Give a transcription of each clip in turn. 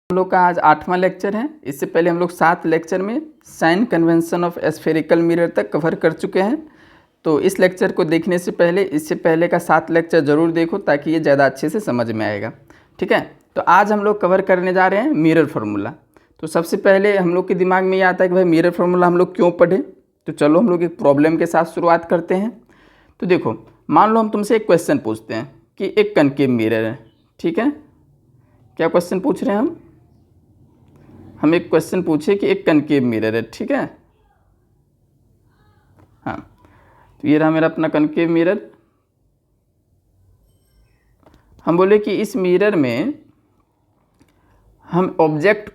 हम लोग का आज 8वां लेक्चर है। इससे पहले हम लोग 7 लेक्चर में sign convention of spherical mirror तक कवर कर चुके हैं। तो इस लेक्चर को देखने से पहले इससे पहले का 7 लेक्चर ज़रूर देखो ताकि ये ज़्यादा अच्छे से समझ में आएगा। ठीक है, तो आज हम लोग कवर करने जा रहे हैं मिरर फार्मूला। तो सबसे पहले हम लोग के दिमाग में ये आता है कि भाई मिरर फार्मूला हम लोग क्यों पढ़े। तो चलो हम लोग एक प्रॉब्लम के साथ शुरुआत करते हैं। तो देखो, मान लो हम तुमसे एक क्वेश्चन पूछते हैं कि एक कनकेव मिरर है। ठीक है, क्या क्वेश्चन पूछ रहे हैं हम एक क्वेश्चन पूछे कि एक कनकेव मिरर है। ठीक है, हाँ, तो ये रहा मेरा अपना कनकेव मिरर। हम बोले कि इस मिरर में हम एक ऑब्जेक्ट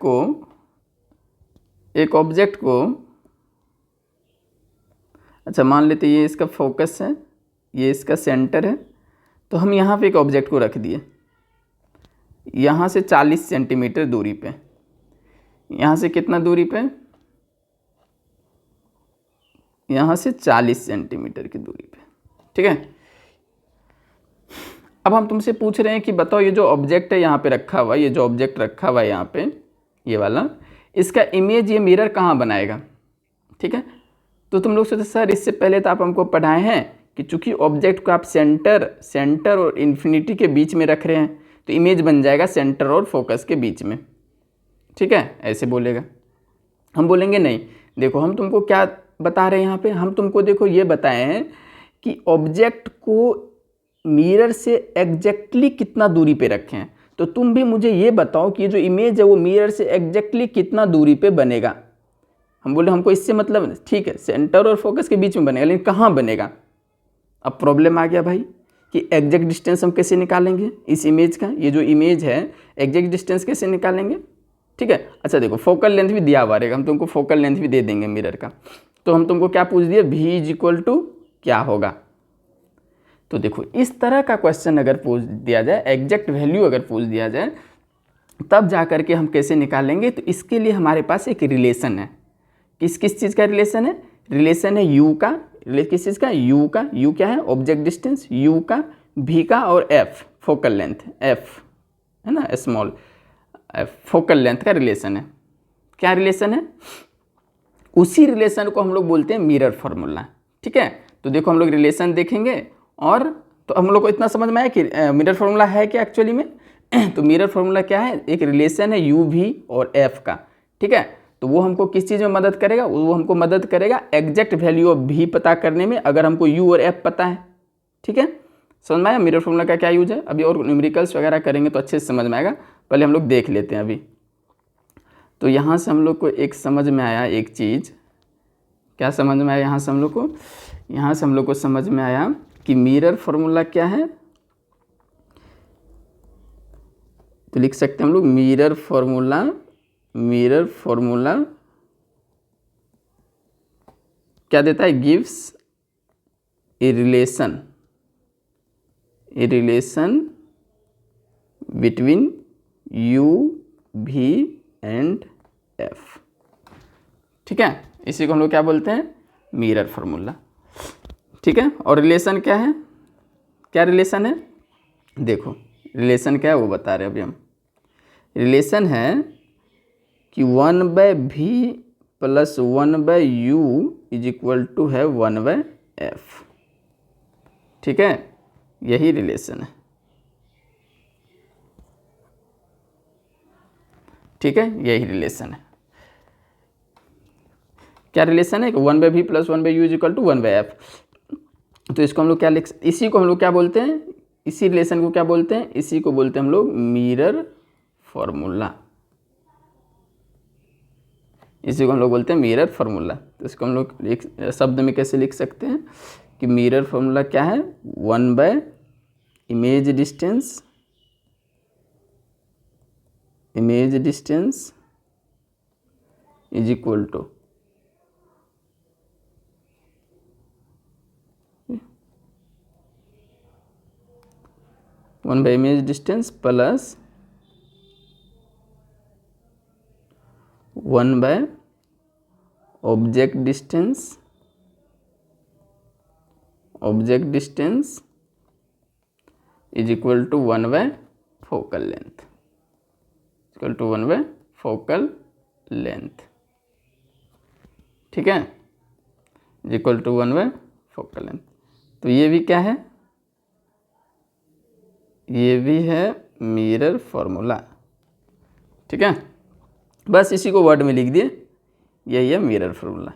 को अच्छा मान लेते, ये इसका फोकस है, ये इसका सेंटर है। तो हम यहाँ पे एक ऑब्जेक्ट को रख दिए, यहाँ से 40 सेंटीमीटर दूरी पे। यहाँ से कितना दूरी पे? यहाँ से 40 सेंटीमीटर की दूरी पे। ठीक है, अब हम तुमसे पूछ रहे हैं कि बताओ ये जो ऑब्जेक्ट है यहाँ पे रखा हुआ, ये जो ऑब्जेक्ट रखा हुआ है यहाँ पे, ये वाला, इसका इमेज ये मिरर कहाँ बनाएगा। ठीक है, तो तुम लोग सोचते सर इससे पहले तो आप हमको पढ़ाए हैं कि चूंकि ऑब्जेक्ट को आप सेंटर और इन्फिनिटी के बीच में रख रहे हैं तो इमेज बन जाएगा सेंटर और फोकस के बीच में। ठीक है, ऐसे बोलेगा। हम बोलेंगे नहीं, देखो हम तुमको क्या बता रहे हैं यहाँ पे, हम तुमको देखो ये बताए हैं कि ऑब्जेक्ट को मिरर से एग्जैक्टली कितना दूरी पे रखें। तो तुम भी मुझे ये बताओ कि ये जो इमेज है वो मिरर से एग्जैक्टली कितना दूरी पे बनेगा। हम बोले हमको इससे मतलब, ठीक है, सेंटर और फोकस के बीच में बनेगा, लेकिन कहाँ बनेगा। अब प्रॉब्लम आ गया भाई कि एग्जैक्ट डिस्टेंस हम कैसे निकालेंगे इस इमेज का। ये जो इमेज है एग्जैक्ट डिस्टेंस कैसे निकालेंगे। ठीक है, अच्छा देखो फोकल लेंथ भी दिया हुआ रहेगा, हम तुमको फोकल लेंथ भी दे देंगे मिरर का। तो हम तुमको क्या पूछ दिए, v इज इक्वल टू क्या होगा। तो देखो इस तरह का क्वेश्चन अगर पूछ दिया जाए, एग्जैक्ट वैल्यू अगर पूछ दिया जाए, तब जा करके हम कैसे निकालेंगे। तो इसके लिए हमारे पास एक रिलेशन है। किस किस चीज़ का रिलेशन है? रिलेशन है u का, किस चीज़ का? u का। u क्या है? ऑब्जेक्ट डिस्टेंस, u का, v का, और f फोकल लेंथ, f है ना, स्मॉल f फोकल लेंथ का रिलेशन है। क्या रिलेशन है? उसी रिलेशन को हम लोग बोलते हैं मिरर फार्मूला। ठीक है, तो देखो हम लोग रिलेशन देखेंगे, और तो हम लोग को इतना समझ में आया कि मिरर फार्मूला है क्या एक्चुअली में। तो मिरर फार्मूला क्या है? एक रिलेशन है u v और f का। ठीक है, तो वो हमको किस चीज़ में मदद करेगा? वो हमको मदद करेगा एग्जैक्ट वैल्यू ऑफ v पता करने में, अगर हमको u और f पता है। ठीक है, समझ में आया मिरर फार्मूला का क्या यूज है। अभी और न्यूमेरिकल्स वगैरह करेंगे तो अच्छे से समझ में आएगा, पहले हम लोग देख लेते हैं अभी। तो यहाँ से हम लोग को एक समझ में आया एक चीज़। क्या समझ में आया यहाँ से हम लोग को? यहाँ से हम लोग को समझ में आया कि मिरर फार्मूला क्या है। तो लिख सकते हैं हम लोग मिरर फार्मूला क्या देता है? Gives a relation between u v and f। ठीक है, इसी को हम लोग क्या बोलते हैं? Mirror formula. ठीक है, और रिलेशन क्या है? क्या रिलेशन है? देखो रिलेशन क्या है वो बता रहे हैं अभी हम। रिलेशन है कि 1/v plus 1/u is equal to है 1/f। ठीक है, यही रिलेशन है। ठीक है, यही रिलेशन है। क्या रिलेशन है? 1/v plus 1/u is equal to 1/f। तो इसको हम लोग क्या इसी को हम लोग क्या बोलते हैं? इसी रिलेशन को क्या बोलते हैं? इसी को बोलते हैं हम लोग मिरर फार्मूला। इसी को हम लोग बोलते हैं मिरर फार्मूला। तो इसको हम लोग एक शब्द में कैसे लिख सकते हैं कि मिरर फार्मूला क्या है? 1/इमेज डिस्टेंस इज इक्वल टू 1/इमेज डिस्टेंस प्लस 1/ऑब्जेक्ट डिस्टेंस इज इक्वल टू 1/फोकल length. Equal to 1 focal length, ठीक है, इक्वल टू 1 फोकल लेंथ। तो ये भी क्या है, ये भी है मिरर फॉर्मूला, ठीक है। बस इसी को वर्ड में लिख दिए, यही है मिरर फॉर्मूला,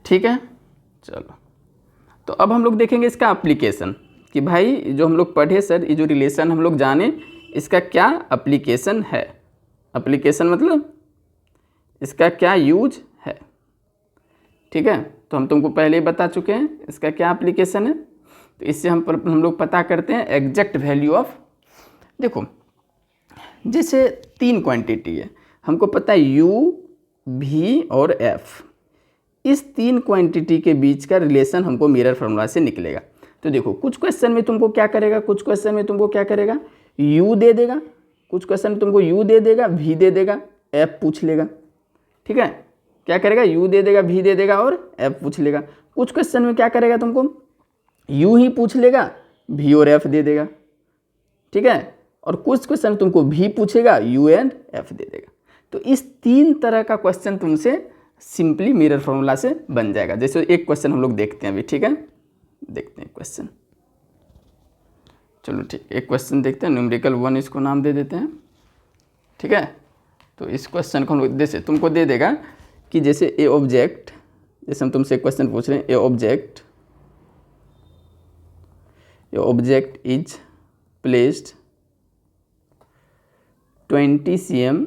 ठीक है। चलो, तो अब हम लोग देखेंगे इसका एप्लीकेशन कि भाई जो हम लोग पढ़े सर, ये जो रिलेशन हम लोग जाने, इसका क्या एप्लीकेशन है। एप्लीकेशन मतलब इसका क्या यूज है, ठीक है। तो हम तुमको पहले ही बता चुके हैं इसका क्या एप्लीकेशन है। तो इससे हम लोग पता करते हैं एग्जैक्ट वैल्यू ऑफ, देखो जैसे 3 क्वांटिटी है, हमको पता है U, V और F, इस 3 क्वांटिटी के बीच का रिलेशन हमको मिरर फार्मूला से निकलेगा। तो देखो कुछ क्वेश्चन में तुमको क्या करेगा, कुछ क्वेश्चन में तुमको क्या करेगा, U दे देगा, कुछ क्वेश्चन में तुमको U दे देगा, V दे देगा, F पूछ लेगा, ठीक है। क्या करेगा, U दे देगा, V दे देगा और F पूछ लेगा। कुछ क्वेश्चन में क्या करेगा, तुमको U ही पूछ लेगा, V और F दे देगा, ठीक है। और कुछ क्वेश्चन तुमको V पूछेगा, U एंड F दे देगा। तो इस 3 तरह का क्वेश्चन तुमसे सिंपली मिरर फार्मूला से बन जाएगा। जैसे एक क्वेश्चन हम लोग देखते हैं अभी, ठीक है, देखते हैं क्वेश्चन। चलो ठीक, एक क्वेश्चन देखते हैं, न्यूमेरिकल 1 इसको नाम दे देते हैं, ठीक है। तो इस क्वेश्चन को हम लोग जैसे तुमको दे देगा कि जैसे ए ऑब्जेक्ट, जैसे हम तुमसे क्वेश्चन पूछ रहे हैं, ए ऑब्जेक्ट इज प्लेस्ड 20 cm,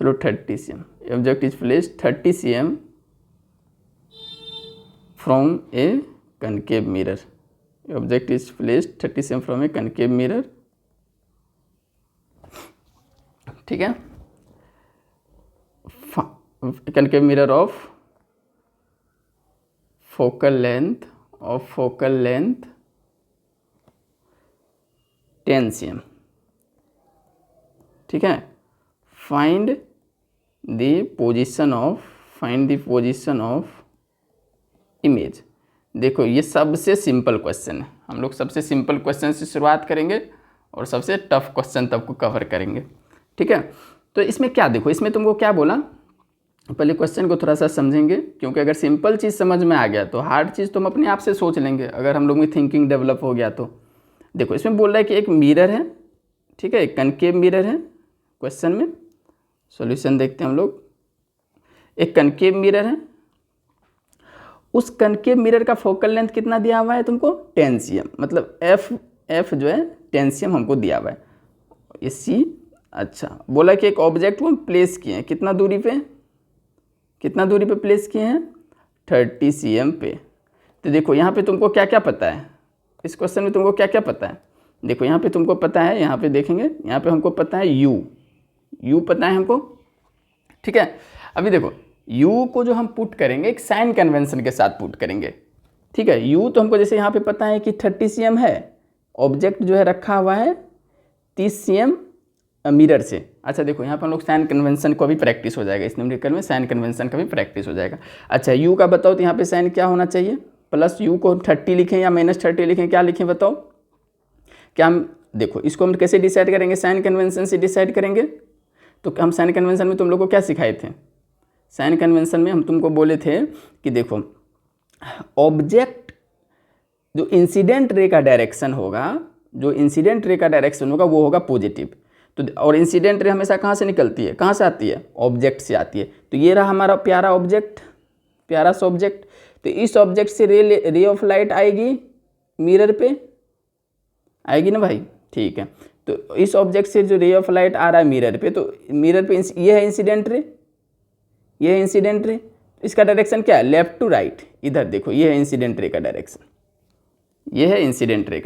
चलो 30 cm, object is placed 30 cm from A concave mirror, object is placed 30 cm from A concave mirror, ठीक है। Concave mirror of focal length 10 cm, ठीक है। Find the position of image. देखो ये सबसे simple question है, हम लोग सबसे सिंपल क्वेश्चन से शुरुआत करेंगे और सबसे टफ क्वेश्चन तब को कवर करेंगे, ठीक है। तो इसमें क्या, देखो इसमें तुमको क्या बोला, पहले क्वेश्चन को थोड़ा सा समझेंगे, क्योंकि अगर सिंपल चीज़ समझ में आ गया तो हार्ड चीज़ तुम अपने आप से सोच लेंगे, अगर हम लोग में थिंकिंग डेवलप हो गया तो। देखो इसमें बोल रहा है कि एक मिरर है, ठीक है, एक कनकेव मिरर है। क्वेश्चन में सॉल्यूशन देखते हैं हम लोग। एक कनकेव मिरर है, उस कनकेव मिरर का फोकल लेंथ कितना दिया हुआ है तुमको, 10 cm, मतलब एफ जो है 10 cm हमको दिया हुआ है, ये सी। अच्छा, बोला कि एक ऑब्जेक्ट को हम प्लेस किए हैं, कितना दूरी पे प्लेस किए हैं, 30 cm पे। तो देखो यहाँ पे तुमको क्या क्या पता है, इस क्वेश्चन में तुमको क्या क्या पता है। देखो यहाँ पे तुमको पता है, यहाँ पे देखेंगे, यहाँ पे हमको पता है यू पता है हमको, ठीक है। अभी देखो यू को जो हम पुट करेंगे एक साइन कन्वेंशन के साथ पुट करेंगे, ठीक है। यू तो हमको जैसे यहाँ पे पता है कि 30 cm है, ऑब्जेक्ट जो है रखा हुआ है 30 cm मिरर से। अच्छा देखो यहाँ पर हम लोग साइन कन्वेंशन को भी प्रैक्टिस हो जाएगा, इस न्यूमेरिकल में साइन कन्वेंशन का भी प्रैक्टिस हो जाएगा। अच्छा यू का बताओ, तो यहाँ पे साइन क्या होना चाहिए, प्लस यू को 30 लिखें या -30 लिखें, क्या लिखें बताओ। क्या हम, देखो इसको हम कैसे डिसाइड करेंगे, साइन कन्वेंशन से डिसाइड करेंगे। तो हम साइन कन्वेंशन में तुम लोग को क्या सिखाए थे, साइन कन्वेंशन में हम तुमको बोले थे कि देखो ऑब्जेक्ट जो इंसिडेंट रे का डायरेक्शन होगा, वो होगा पॉजिटिव। तो और इंसिडेंट रे हमेशा कहाँ से निकलती है, कहाँ से आती है, ऑब्जेक्ट से आती है। तो ये रहा हमारा प्यारा सा ऑब्जेक्ट। तो इस ऑब्जेक्ट से रे ऑफ लाइट आएगी मिरर पे, आएगी ना भाई, ठीक है। तो इस ऑब्जेक्ट से जो रे ऑफ लाइट आ रहा है मिरर पे, तो मिरर पे ये है इंसिडेंट रे, इसका डायरेक्शन क्या है, लेफ्ट टू राइट। इधर देखो ये है इंसिडेंट रे का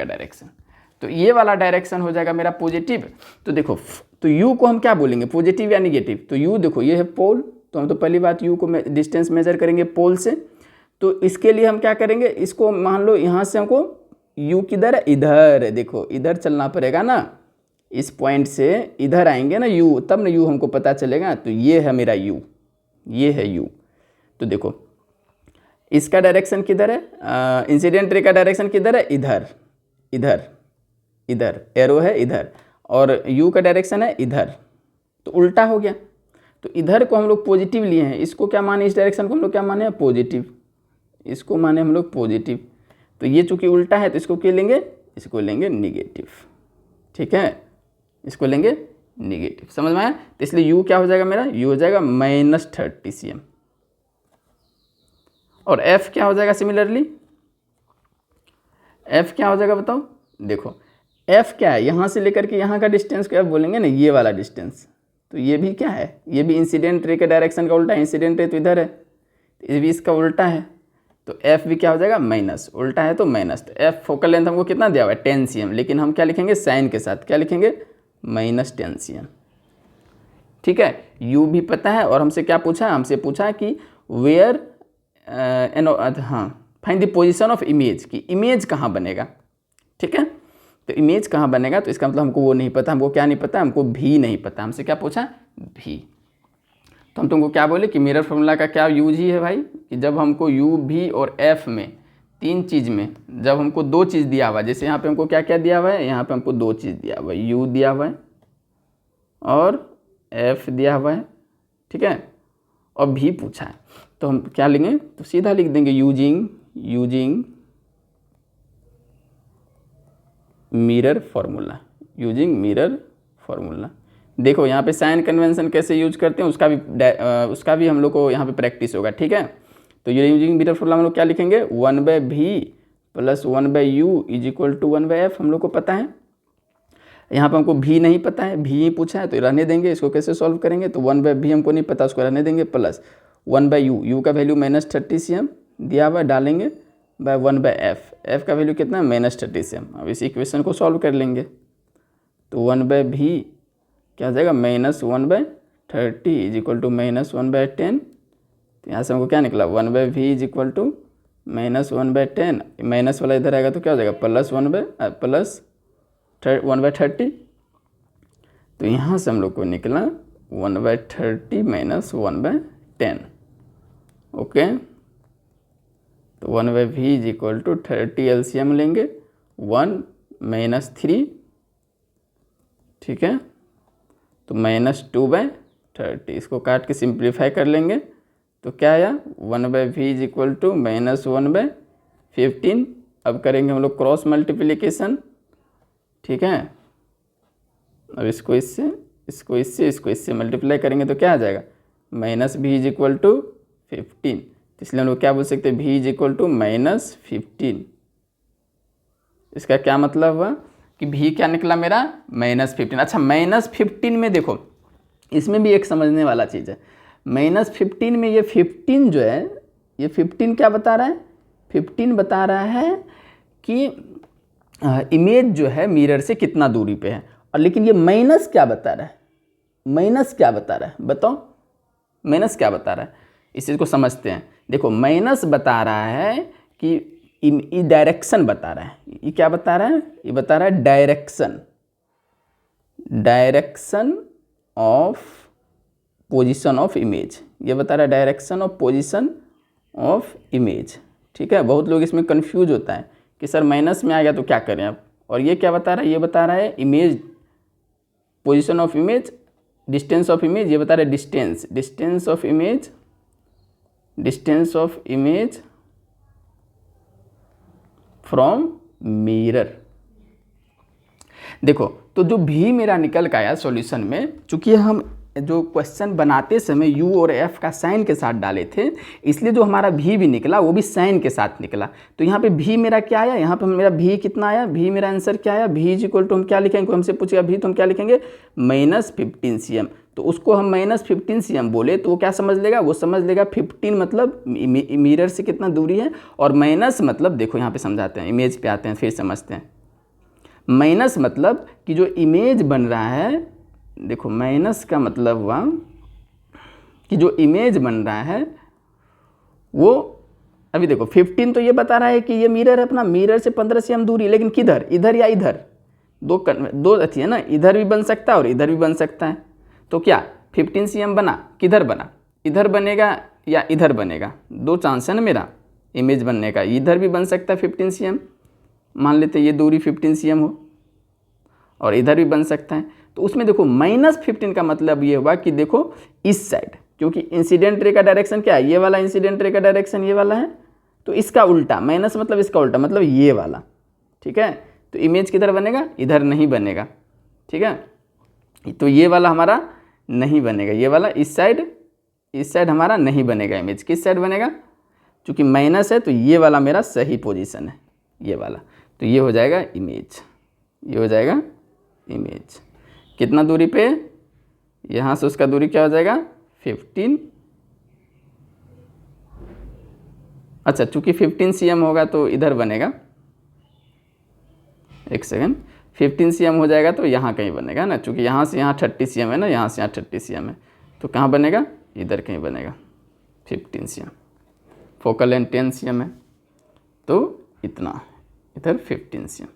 डायरेक्शन, तो ये वाला डायरेक्शन हो जाएगा मेरा पॉजिटिव। तो देखो तो यू को हम क्या बोलेंगे, पॉजिटिव या निगेटिव। तो यू देखो ये है पोल, तो हम तो पहली बात यू को डिस्टेंस मेजर करेंगे पोल से। तो इसके लिए हम क्या करेंगे, इसको मान लो यहाँ से हमको यू किधर है, इधर, देखो इधर चलना पड़ेगा ना, इस पॉइंट से इधर आएंगे ना यू, तब ना यू हमको पता चलेगा। तो ये है मेरा यू, ये है यू। तो देखो इसका डायरेक्शन किधर है, इंसिडेंट रे का डायरेक्शन किधर है, इधर। इधर, एरो है इधर, और यू का डायरेक्शन है इधर, तो उल्टा हो गया। तो इधर को हम लोग पॉजिटिव लिए हैं, इसको क्या माने, इस डायरेक्शन को हम लोग क्या माने, पॉजिटिव, इसको माने हम लोग पॉजिटिव। तो ये चूँकि उल्टा है तो इसको क्या लेंगे, इसको लेंगे निगेटिव, ठीक है, इसको लेंगे निगेटिव। समझ में आया? तो इसलिए यू क्या हो जाएगा मेरा, यू हो जाएगा -30 cm। और एफ क्या हो जाएगा सिमिलरली, एफ क्या हो जाएगा बताओ। देखो एफ क्या है, यहाँ से लेकर के यहाँ का डिस्टेंस को एफ बोलेंगे ना, ये वाला डिस्टेंस। तो ये भी क्या है, ये भी इंसिडेंट रे के डायरेक्शन का उल्टा है, इंसिडेंट रे तो इधर है, तो ये भी इसका उल्टा है। तो एफ भी क्या हो जाएगा, माइनस, उल्टा है तो माइनस। तो एफ फोकल लेंथ हमको कितना दिया हुआ है, 10 cm, लेकिन हम क्या लिखेंगे साइन के साथ, क्या लिखेंगे, -10 cm। ठीक है, यू भी पता है, और हमसे क्या पूछा, हमसे पूछा कि वेयर हाँ find the position of image, की इमेज कहाँ बनेगा। ठीक है, तो इमेज कहाँ बनेगा, तो इसका मतलब हमको वो नहीं पता, हमको क्या नहीं पता, हमको भी नहीं पता। हमसे क्या पूछा, भी। तो हम तुमको क्या बोले कि मिरर फॉर्मूला का क्या यूज ही है भाई, कि जब हमको यू भी और एफ में, तीन चीज़ में, जब हमको दो चीज़ दिया हुआ है, जैसे यहाँ पे हमको क्या क्या दिया हुआ है, यहाँ पे हमको दो चीज़ दिया हुआ है, यू दिया हुआ है और एफ दिया हुआ है, ठीक है, और भी पूछा है। तो हम क्या लेंगे, तो सीधा लिख देंगे using mirror formula, using mirror formula. देखो यहाँ पे साइन कन्वेंशन कैसे यूज करते हैं उसका भी हम लोग को यहाँ पे प्रैक्टिस होगा। ठीक है, तो ये यूजिंग मिरर फार्मूला हम लोग क्या लिखेंगे, 1/v + 1/u = 1/f, हम लोग को पता है। यहाँ पे हमको भी नहीं पता है, भी ही पूछा है तो रहने देंगे, इसको कैसे सॉल्व करेंगे, तो 1/v हमको नहीं पता, उसको रहने देंगे, प्लस 1/u, u का वैल्यू -30 cm दिया हुआ, डालेंगे, बाय 1/f, f का वैल्यू कितना है, -30 cm। अब इस इक्वेशन को सॉल्व कर लेंगे, तो 1/v क्या हो जाएगा, -1/30 = -1/10। तो यहाँ से हमको क्या निकला, 1/v = -1/10, माइनस वाला इधर आएगा तो क्या हो जाएगा, +1/30। तो यहाँ से हम लोग को निकला 1/30 - 1/10। ओके, तो 1/v = 30, LCM लेंगे, 1 - 3, ठीक है, तो -2/30, इसको काट के सिंप्लीफाई कर लेंगे, तो क्या आया, 1/v = -1/15। अब करेंगे हम लोग क्रॉस मल्टीप्लिकेशन, ठीक है, अब इसको इससे मल्टीप्लाई करेंगे तो क्या आ जाएगा, -v = 15। इसलिए हम लोग क्या बोल सकते हैं, v = -15। इसका क्या मतलब हुआ कि v क्या निकला मेरा, -15। अच्छा, -15 में देखो, इसमें भी एक समझने वाला चीज़ है। -15 में ये 15 जो है, ये 15 क्या बता रहा है, 15 बता रहा है कि इमेज जो है मिरर से कितना दूरी पे है। और लेकिन ये माइनस क्या बता रहा है, माइनस क्या बता रहा है, बताओ माइनस क्या बता रहा है, इस चीज़ को समझते हैं। देखो माइनस बता रहा है कि डायरेक्शन बता रहा है, ये क्या बता रहा है, ये बता रहा है direction of position of image, ये बता रहा है direction of position of image. ठीक है, बहुत लोग इसमें कंफ्यूज होता है कि सर माइनस में आ गया तो क्या करें अब। और ये क्या बता रहा है, ये बता रहा है image, position of image, distance of image, ये बता रहा है distance of image from mirror. देखो, तो जो भी मेरा निकल के आया सॉल्यूशन में, चूंकि हम जो क्वेश्चन बनाते समय u और f का साइन के साथ डाले थे, इसलिए जो हमारा v भी निकला वो भी साइन के साथ निकला। तो यहाँ पे v मेरा क्या आया, यहाँ पे मेरा v कितना आया, v मेरा आंसर क्या आया, v = हम क्या लिखेंगे, हमसे पूछेगा v तो हम क्या लिखेंगे, -15 cm। तो उसको हम -15 cm बोले तो वो क्या समझ लेगा, वो समझ लेगा 15 मतलब मिरर से कितना दूरी है, और माइनस मतलब, देखो यहाँ पे समझाते हैं, इमेज पे आते हैं फिर समझते हैं। माइनस मतलब कि जो इमेज बन रहा है, देखो माइनस का मतलब हुआ कि जो इमेज बन रहा है वो, अभी देखो 15 तो ये बता रहा है कि ये मिरर है अपना, मिरर से 15 cm दूरी, लेकिन किधर, इधर या इधर, दो अथी है ना, इधर भी बन सकता है और इधर भी बन सकता है। तो क्या 15 cm बना, किधर बना, इधर बनेगा या इधर बनेगा, दो चांस है ना मेरा इमेज बनने का, इधर भी बन सकता है 15 cm, मान लेते ये दूरी 15 cm हो, और इधर भी बन सकता है। तो उसमें देखो -15 का मतलब ये हुआ कि देखो इस साइड, क्योंकि इंसिडेंट रे का डायरेक्शन क्या है, ये वाला इंसिडेंट रे का डायरेक्शन ये वाला है, तो इसका उल्टा, माइनस मतलब इसका उल्टा मतलब ये वाला, ठीक है। तो इमेज किधर बनेगा, इधर नहीं बनेगा, ठीक है। तो ये वाला हमारा नहीं बनेगा, ये वाला इस साइड हमारा नहीं बनेगा इमेज। किस साइड बनेगा, चूँकि माइनस है तो ये वाला मेरा सही पोजीशन है, ये वाला। तो ये हो जाएगा इमेज, ये हो जाएगा इमेज। कितना दूरी पे, यहाँ से उसका दूरी क्या हो जाएगा 15। अच्छा, चूँकि 15 cm होगा तो इधर बनेगा, एक सेकेंड, 15 cm हो जाएगा तो यहाँ कहीं बनेगा ना, चूँकि यहाँ से यहाँ 30 cm है ना, यहाँ से यहाँ 30 cm है, तो कहाँ बनेगा, इधर कहीं बनेगा 15 cm। फोकल लेंथ 10 cm है तो इतना, इधर 15 cm।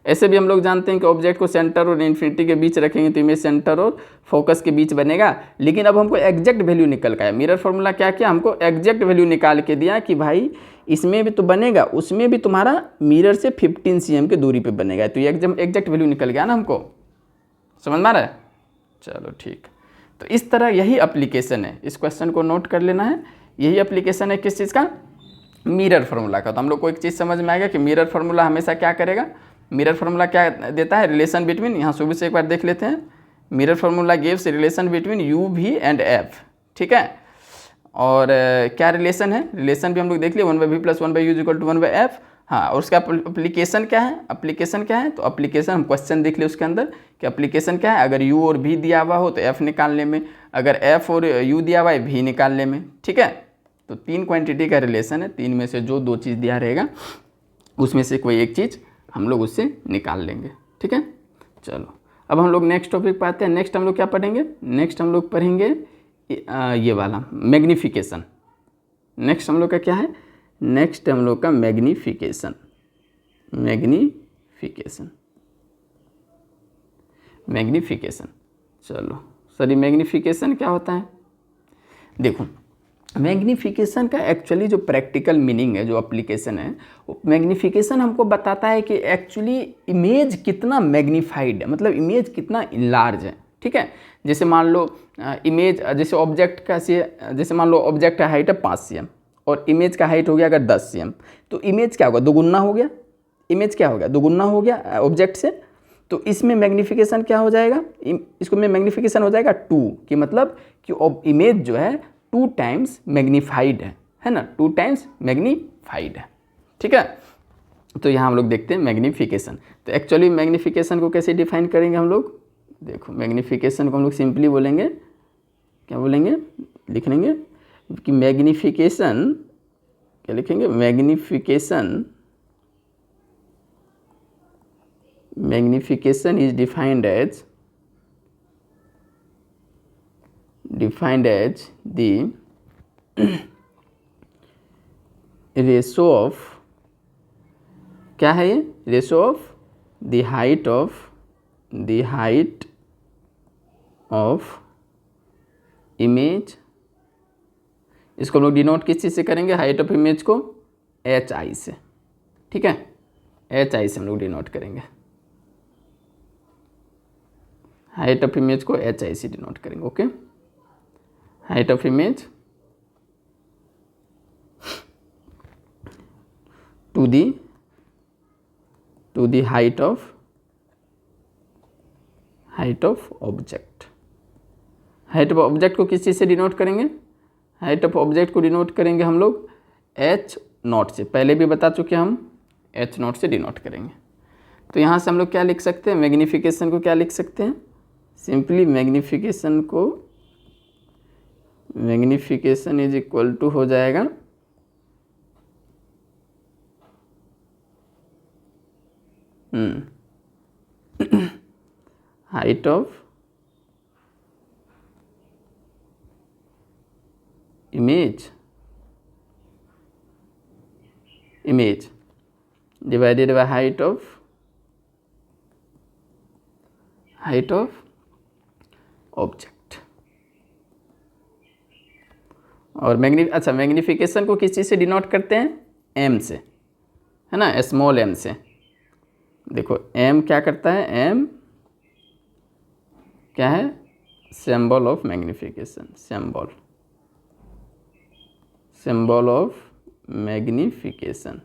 ऐसे भी हम लोग जानते हैं कि ऑब्जेक्ट को सेंटर और इन्फिनिटी के बीच रखेंगे तो इमेज सेंटर और फोकस के बीच बनेगा। लेकिन अब हमको एग्जैक्ट वैल्यू निकल का है, मिरर फार्मूला क्या किया, हमको एग्जैक्ट वैल्यू निकाल के दिया कि भाई इसमें भी तो बनेगा, उसमें भी तुम्हारा मिरर से 15 cm की दूरी पे बनेगा। तो ये एग्जैक्ट वैल्यू निकल गया ना, हमको समझ में आ रहा है। चलो ठीक, तो इस तरह यही एप्लीकेशन है, इस क्वेश्चन को नोट कर लेना है। यही एप्लीकेशन है किस चीज़ का, मिरर फार्मूला का। तो हम लोग को एक चीज़ समझ में आएगा कि मिरर फार्मूला हमेशा क्या करेगा, मिरर फार्मूला क्या देता है, रिलेशन बिटवीन, यहाँ शुरू से एक बार देख लेते हैं। Mirror formula gives relation between u v and f, ठीक है। और क्या रिलेशन है, रिलेशन भी हम लोग देख लिए, 1/v + 1/u = 1/f। हाँ, और उसका अप्लीकेशन क्या है, अप्लीकेशन क्या है, तो अप्लीकेशन हम क्वेश्चन देख लिए उसके अंदर कि अप्लीकेशन क्या है, अगर u और v दिया हुआ हो तो f निकालने में, अगर f और u दिया हुआ है v निकालने में, ठीक है। तो 3 क्वांटिटी का रिलेशन है, 3 में से जो 2 चीज़ दिया रहेगा उसमें से कोई एक चीज़ हम लोग उससे निकाल लेंगे, ठीक है। चलो अब हम लोग नेक्स्ट टॉपिक पे आते हैं। नेक्स्ट हम लोग क्या पढ़ेंगे, नेक्स्ट हम लोग पढ़ेंगे ये वाला मैग्नीफिकेशन। नेक्स्ट हम लोग का क्या है, नेक्स्ट हम लोग का मैग्नीफिकेशन, मैग्नीफिकेशन, मैग्नीफिकेशन। चलो सॉरी, मैग्नीफिकेशन क्या होता है, देखो मैग्नीफिकेशन का एक्चुअली जो प्रैक्टिकल मीनिंग है, जो एप्लीकेशन है, वो मैग्नीफिकेशन हमको बताता है कि एक्चुअली इमेज कितना मैग्नीफाइड है, मतलब इमेज कितना इनलार्ज है, ठीक है। जैसे मान लो इमेज, जैसे ऑब्जेक्ट का से, जैसे मान लो ऑब्जेक्ट का हाइट है 5 cm और इमेज का हाइट हो गया अगर 10 cm, तो इमेज क्या होगा, दोगुना हो गया, इमेज क्या हो गया, दोगुना हो गया ऑब्जेक्ट से। तो इसमें मैग्नीफिकेशन क्या हो जाएगा, इसको में मैग्नीफिकेशन हो जाएगा 2, कि मतलब कि इमेज जो है 2 टाइम्स मैग्नीफाइड है ना, 2 टाइम्स मैग्नीफाइड है, ठीक है। तो यहाँ हम लोग देखते हैं मैग्नीफिकेशन। तो एक्चुअली मैग्नीफिकेशन को कैसे डिफाइन करेंगे हम लोग, देखो मैग्नीफिकेशन को हम लोग सिंपली बोलेंगे, क्या बोलेंगे, लिख लेंगे कि मैग्नीफिकेशन, क्या लिखेंगे, magnification, magnification is defined as the ratio of, क्या है ये, ratio of the height of image. इसको हम लोग डिनोट किस चीज़ से करेंगे, हाइट ऑफ इमेज को HI से, ठीक है, HI से हम लोग डिनोट करेंगे, हाइट ऑफ इमेज को HI से डिनोट करेंगे, okay. Height of image to the height of object. Height of object को किस चीज़ से डिनोट करेंगे, हाइट ऑफ ऑब्जेक्ट को डिनोट करेंगे हम लोग H0 से, पहले भी बता चुके हम, H0 से डिनोट करेंगे। तो यहाँ से हम लोग क्या लिख सकते हैं, मैग्नीफिकेशन को क्या लिख सकते हैं, सिंपली मैग्नीफिकेशन को, मैग्नीफिकेशन इज इक्वल टू हो जाएगा height of image divided by height of object. और मैग्नीफिकेशन को किस चीज़ से डिनोट करते हैं, m से, है ना, स्मॉल m से। देखो m क्या करता है, m क्या है, symbol of magnification, symbol of magnification.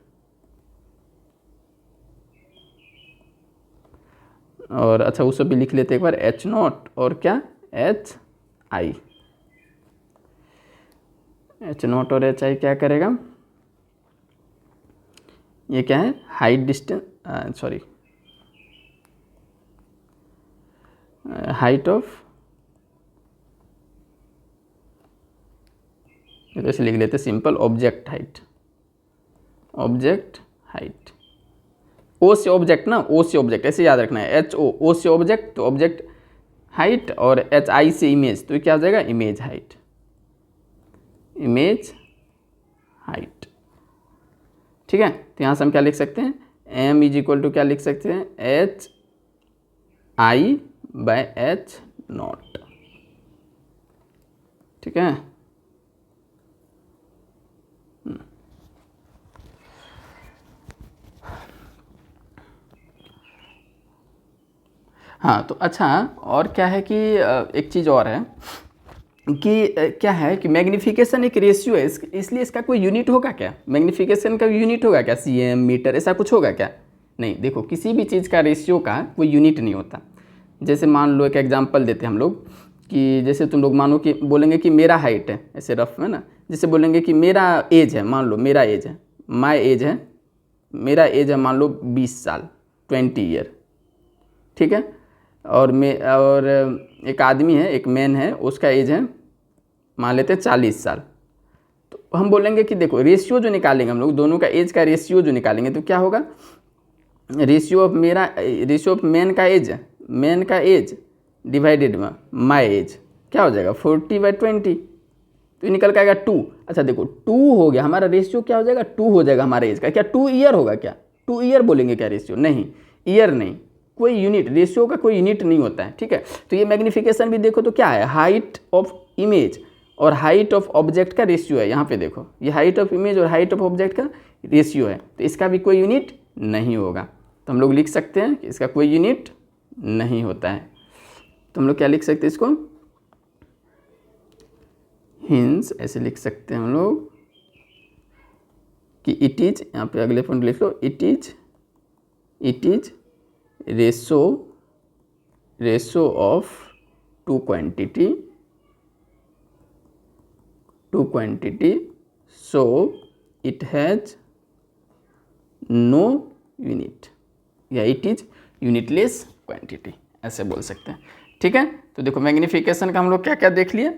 और अच्छा उसे भी लिख लेते एक बार, H0 और क्या, HI। H0 और HI क्या करेगा, ये क्या है, height distance, sorry height of, ऐसे लिख लेते सिंपल, ऑब्जेक्ट हाइट, ओ से ऑब्जेक्ट ना, ओ से ऑब्जेक्ट ऐसे याद रखना है, ओ से ऑब्जेक्ट तो ऑब्जेक्ट हाइट, और HI से इमेज तो क्या हो जाएगा, इमेज हाइट। ठीक है, तो यहाँ से हम क्या लिख सकते हैं, M इज इक्वल टू क्या लिख सकते हैं, HI/H0। ठीक है, हाँ तो अच्छा, और क्या है कि एक चीज़ और है कि क्या है कि मैग्नीफिकेशन एक रेशियो है, इसलिए इसका कोई यूनिट होगा क्या, मैग्नीफिकेशन का यूनिट होगा क्या, cm, मीटर, ऐसा कुछ होगा क्या, नहीं। देखो किसी भी चीज़ का रेशियो का कोई यूनिट नहीं होता। जैसे मान लो एक एग्जांपल देते हैं हम लोग कि जैसे तुम लोग मानो कि बोलेंगे कि मेरा हाइट है, ऐसे रफ में ना, जैसे बोलेंगे कि मेरा एज है, मान लो मेरा एज है, मेरा एज है मान लो 20 साल, 20 ईयर। ठीक है, और एक आदमी है, एक मैन है, उसका एज है मान लेते हैं 40 साल। तो हम बोलेंगे कि देखो रेशियो जो निकालेंगे हम लोग, दोनों का एज का रेशियो जो निकालेंगे तो क्या होगा, रेशियो ऑफ मैन का एज डिवाइडेड में माई एज, क्या हो जाएगा 40/20, तो निकल के आएगा 2। अच्छा देखो 2 हो गया हमारा रेशियो, क्या हो जाएगा 2 हो जाएगा हमारे एज का, क्या 2 ईयर होगा, क्या 2 ईयर बोलेंगे क्या रेशियो, नहीं, ईयर नहीं, कोई यूनिट, रेशियो का कोई यूनिट नहीं होता है। ठीक है, तो ये मैग्नीफिकेशन भी देखो तो क्या है, हाइट ऑफ इमेज और हाइट ऑफ ऑब्जेक्ट का रेशियो है। यहाँ पे देखो ये हाइट ऑफ इमेज और हाइट ऑफ ऑब्जेक्ट का रेशियो है, तो इसका भी कोई यूनिट नहीं होगा। तो हम लोग लिख सकते हैं कि इसका कोई यूनिट नहीं होता है। तो हम लोग क्या लिख सकते हैं इसको, हिंस ऐसे लिख सकते हैं हम लोग कि इट इज, यहाँ पे अगले पॉइंट लिख लो, it is ratio of two quantity so it has no unit, या इट इज यूनिटलेस क्वांटिटी, ऐसे बोल सकते हैं। ठीक है, तो देखो मैग्नीफिकेशन का हम लोग क्या क्या देख लिए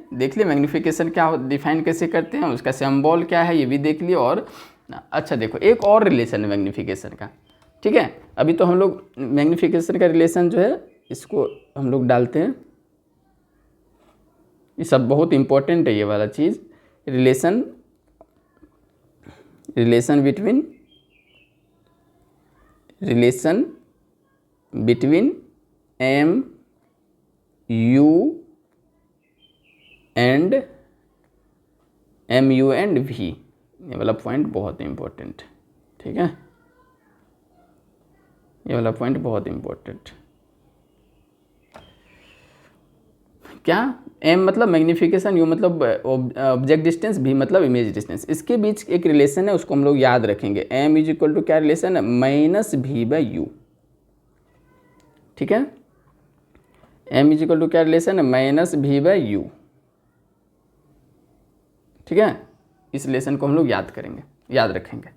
मैग्नीफिकेशन क्या डिफाइन कैसे करते हैं, उसका सिंबल क्या है ये भी देख लिए। और अच्छा देखो एक और रिलेशन है मैग्नीफिकेशन का। ठीक है, अभी तो हम लोग मैग्नीफिकेशन का रिलेशन जो है इसको हम लोग डालते हैं, ये सब बहुत इंपॉर्टेंट है ये वाला चीज़, relation between M U and V, ये वाला पॉइंट बहुत इंपॉर्टेंट। ठीक है, ये वाला पॉइंट बहुत इंपॉर्टेंट। क्या, एम मतलब मैग्नीफिकेशन, यू मतलब ऑब्जेक्ट डिस्टेंस, भी मतलब इमेज डिस्टेंस, इसके बीच एक रिलेशन है, उसको हम लोग याद रखेंगे। एम इज इक्वल टू क्या रिलेशन है, -v/u। ठीक है, एम इज इक्वल टू क्या रिलेशन है, -v/u। ठीक है, इस रिलेशन को हम लोग याद रखेंगे।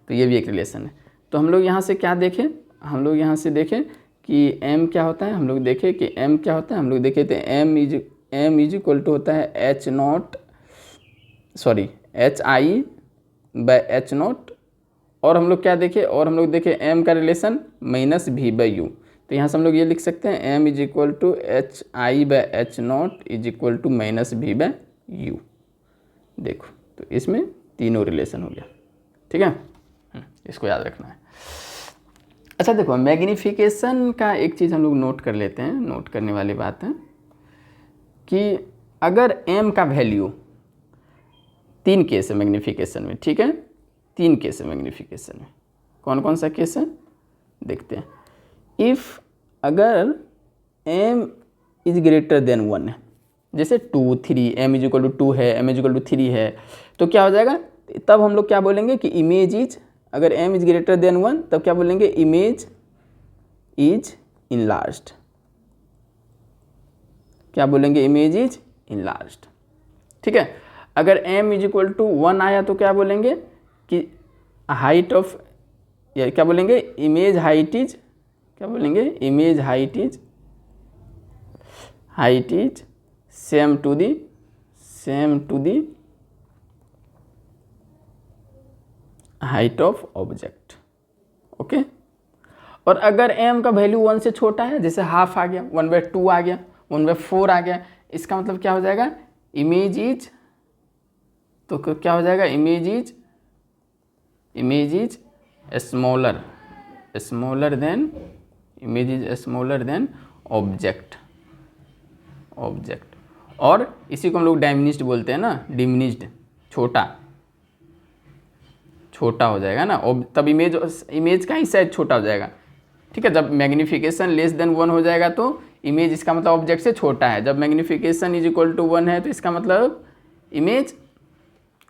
तो ये भी एक रिलेशन है। तो हम लोग यहाँ से क्या देखें, हम लोग यहाँ से देखें कि m क्या होता है, हम लोग देखें कि m क्या होता है, हम लोग देखे थे m इज इक्वल टू होता है HI/H0। और हम लोग क्या देखे, और हम लोग देखे m का रिलेशन -v/u। तो यहाँ से हम लोग ये लिख सकते हैं m is equal to HI/H0 is equal to -v/u। देखो तो इसमें तीनों रिलेशन हो गया। ठीक है, इसको याद रखना है। अच्छा देखो मैग्नीफिकेशन का एक चीज़ हम लोग नोट कर लेते हैं, नोट करने वाली बात है कि अगर m का वैल्यू, 3 केस है मैग्नीफिकेशन में। ठीक है, 3 केस है मैग्नीफिकेशन में, कौन कौन सा केस है देखते हैं। इफ़ अगर m इज ग्रेटर देन 1 है, जैसे 2 3 m इज इक्वल टू 2 है, m इज इक्वल टू 3 है, तो क्या हो जाएगा, तब हम लोग क्या बोलेंगे कि इमेज इज, अगर m इज ग्रेटर देन 1 तब क्या बोलेंगे, इमेज इज इनलार्ज्ड। क्या बोलेंगे, इमेज इज इनलार्ज्ड। ठीक है, अगर m इज इक्वल टू 1 आया तो क्या बोलेंगे कि हाइट ऑफ, या क्या बोलेंगे, इमेज हाइट इज, क्या बोलेंगे, image height is same to the height of object. Okay, और अगर m का वैल्यू 1 से छोटा है, जैसे हाफ आ गया, 1/2 आ गया, 1/4 आ गया, इसका मतलब क्या हो जाएगा, इमेज इज, तो क्या हो जाएगा, image is smaller than, image is smaller than object. और इसी को हम लोग डायमिनिज्ड बोलते हैं ना, डिमिनिज्ड, छोटा हो जाएगा ना, तब इमेज का ही साइज छोटा हो जाएगा। ठीक है, जब मैग्निफिकेशन लेस देन 1 हो जाएगा तो इमेज, इसका मतलब ऑब्जेक्ट से छोटा है। जब मैग्निफिकेशन इज इक्वल टू 1 है तो इसका मतलब इमेज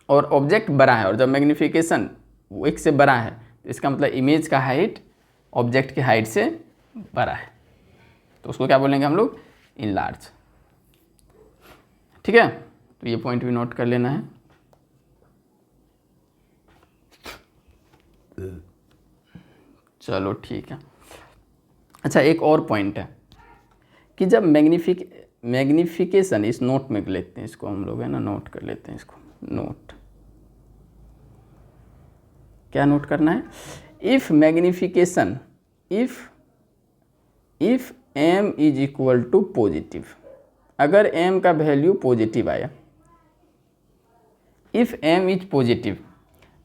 और ऑब्जेक्ट बड़ा है, और जब मैग्निफिकेशन 1 से बड़ा है तो इसका मतलब इमेज का हाइट ऑब्जेक्ट की हाइट से बड़ा है, तो उसको क्या बोलेंगे हम लोग, इनलार्ज। ठीक है, तो ये पॉइंट भी नोट कर लेना है। चलो ठीक है। अच्छा, एक और पॉइंट है कि जब मैग्निफिकेशन, इस नोट में लेते हैं इसको हम लोग, है ना, नोट कर लेते हैं इसको, नोट, क्या नोट करना है, if magnification, if m is equal to positive, अगर m का वैल्यू पॉजिटिव आया, if m is positive,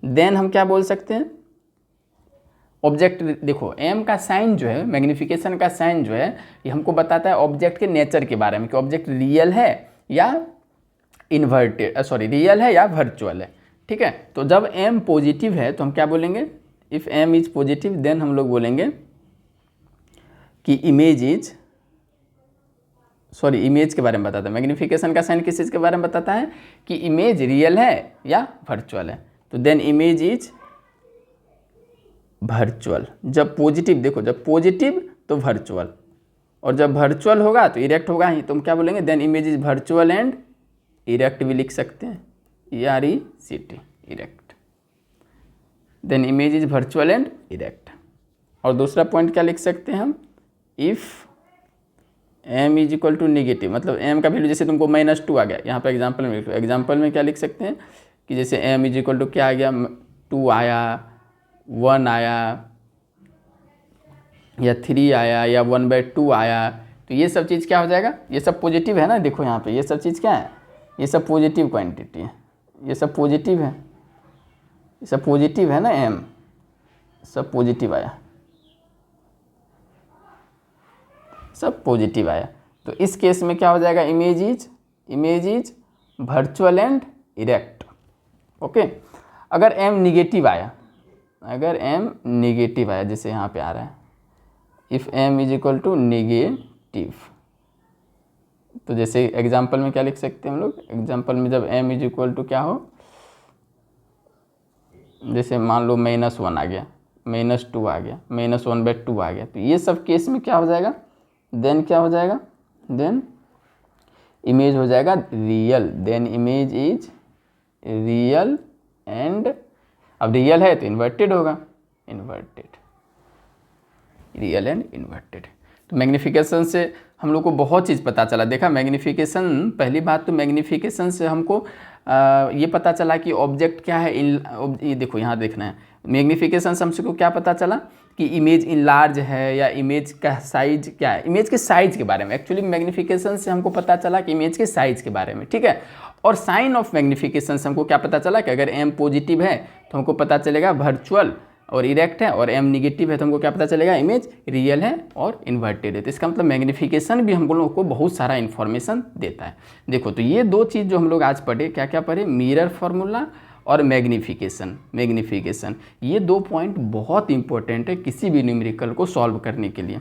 then हम क्या बोल सकते हैं, ऑब्जेक्ट, देखो m का साइन जो है, मैग्निफिकेशन का साइन जो है, ये हमको बताता है ऑब्जेक्ट के नेचर के बारे में, कि ऑब्जेक्ट रियल है या रियल है या वर्चुअल है। ठीक है, तो जब m पॉजिटिव है तो हम क्या बोलेंगे, if m is positive, then हम लोग बोलेंगे कि इमेज के बारे में बताता है, मैग्निफिकेशन का साइन किस चीज़ के बारे में बताता है, कि इमेज रियल है या वर्चुअल है, तो देन इमेज इज वर्चुअल। जब पॉजिटिव, देखो जब पॉजिटिव तो वर्चुअल, और जब वर्चुअल होगा तो इरेक्ट होगा ही, तो हम क्या बोलेंगे, then image is virtual and erect भी लिख सकते हैं, ERECT, erect, then image is virtual and erect. और दूसरा पॉइंट क्या लिख सकते हैं हम, if m is equal to negative, मतलब m का वैल्यू, जैसे तुमको -2 आ गया, यहाँ पे एग्जाम्पल में लिखो, एग्जाम्पल में क्या लिख सकते हैं कि जैसे m इज इक्वल टू क्या आ गया, 2 आया, 1 आया, या 3 आया, या 1/2 आया, तो ये सब चीज़ क्या हो जाएगा, ये सब पॉजिटिव है ना, देखो यहाँ पे ये सब चीज़ क्या है, ये सब पॉजिटिव क्वांटिटी है, ये सब पॉजिटिव है, ये सब पॉजिटिव है ना, m सब पॉजिटिव आया, सब पॉजिटिव आया, तो इस केस में क्या हो जाएगा, image is virtual and erect. Okay, अगर m निगेटिव आया, जैसे यहाँ पे आ रहा है, if m is equal to negative, तो जैसे एग्जाम्पल में क्या लिख सकते हैं हम लोग, एग्जाम्पल में जब m इज इक्वल टू क्या हो, जैसे मान लो -1 आ गया, -2 आ गया, -1/2 आ गया, तो ये सब केस में क्या हो जाएगा, देन क्या हो जाएगा, देन इमेज हो जाएगा real, then image is real and, अब रियल है तो इन्वर्टेड होगा, रियल एंड इन्वर्टेड। तो मैग्निफिकेशन से हम लोग को बहुत चीज़ पता चला, देखा मैग्निफिकेशन, पहली बात तो मैग्निफिकेशन से हमको ये पता चला कि ऑब्जेक्ट क्या है, ये देखो यहाँ देखना है, मैग्निफिकेशन से हमको क्या पता चला कि इमेज इनलार्ज है या इमेज का साइज क्या है, इमेज के साइज के बारे में, एक्चुअली मैग्निफिकेशन से हमको पता चला कि इमेज के साइज के बारे में। ठीक है, और साइन ऑफ मैग्निफिकेशन से हमको क्या पता चला कि अगर m पॉजिटिव है तो हमको पता चलेगा वर्चुअल और इरेक्ट है, और m निगेटिव है तो हमको क्या पता चलेगा, इमेज रियल है और इन्वर्टेड है। तो इसका मतलब मैग्निफिकेशन भी हम लोगों को बहुत सारा इन्फॉर्मेशन देता है। देखो, तो ये दो चीज़ जो हम लोग आज पढ़े, क्या क्या पढ़े, मिरर फार्मूला और मैग्निफिकेशन, ये 2 पॉइंट बहुत इंपॉर्टेंट है किसी भी न्यूमेरिकल को सॉल्व करने के लिए।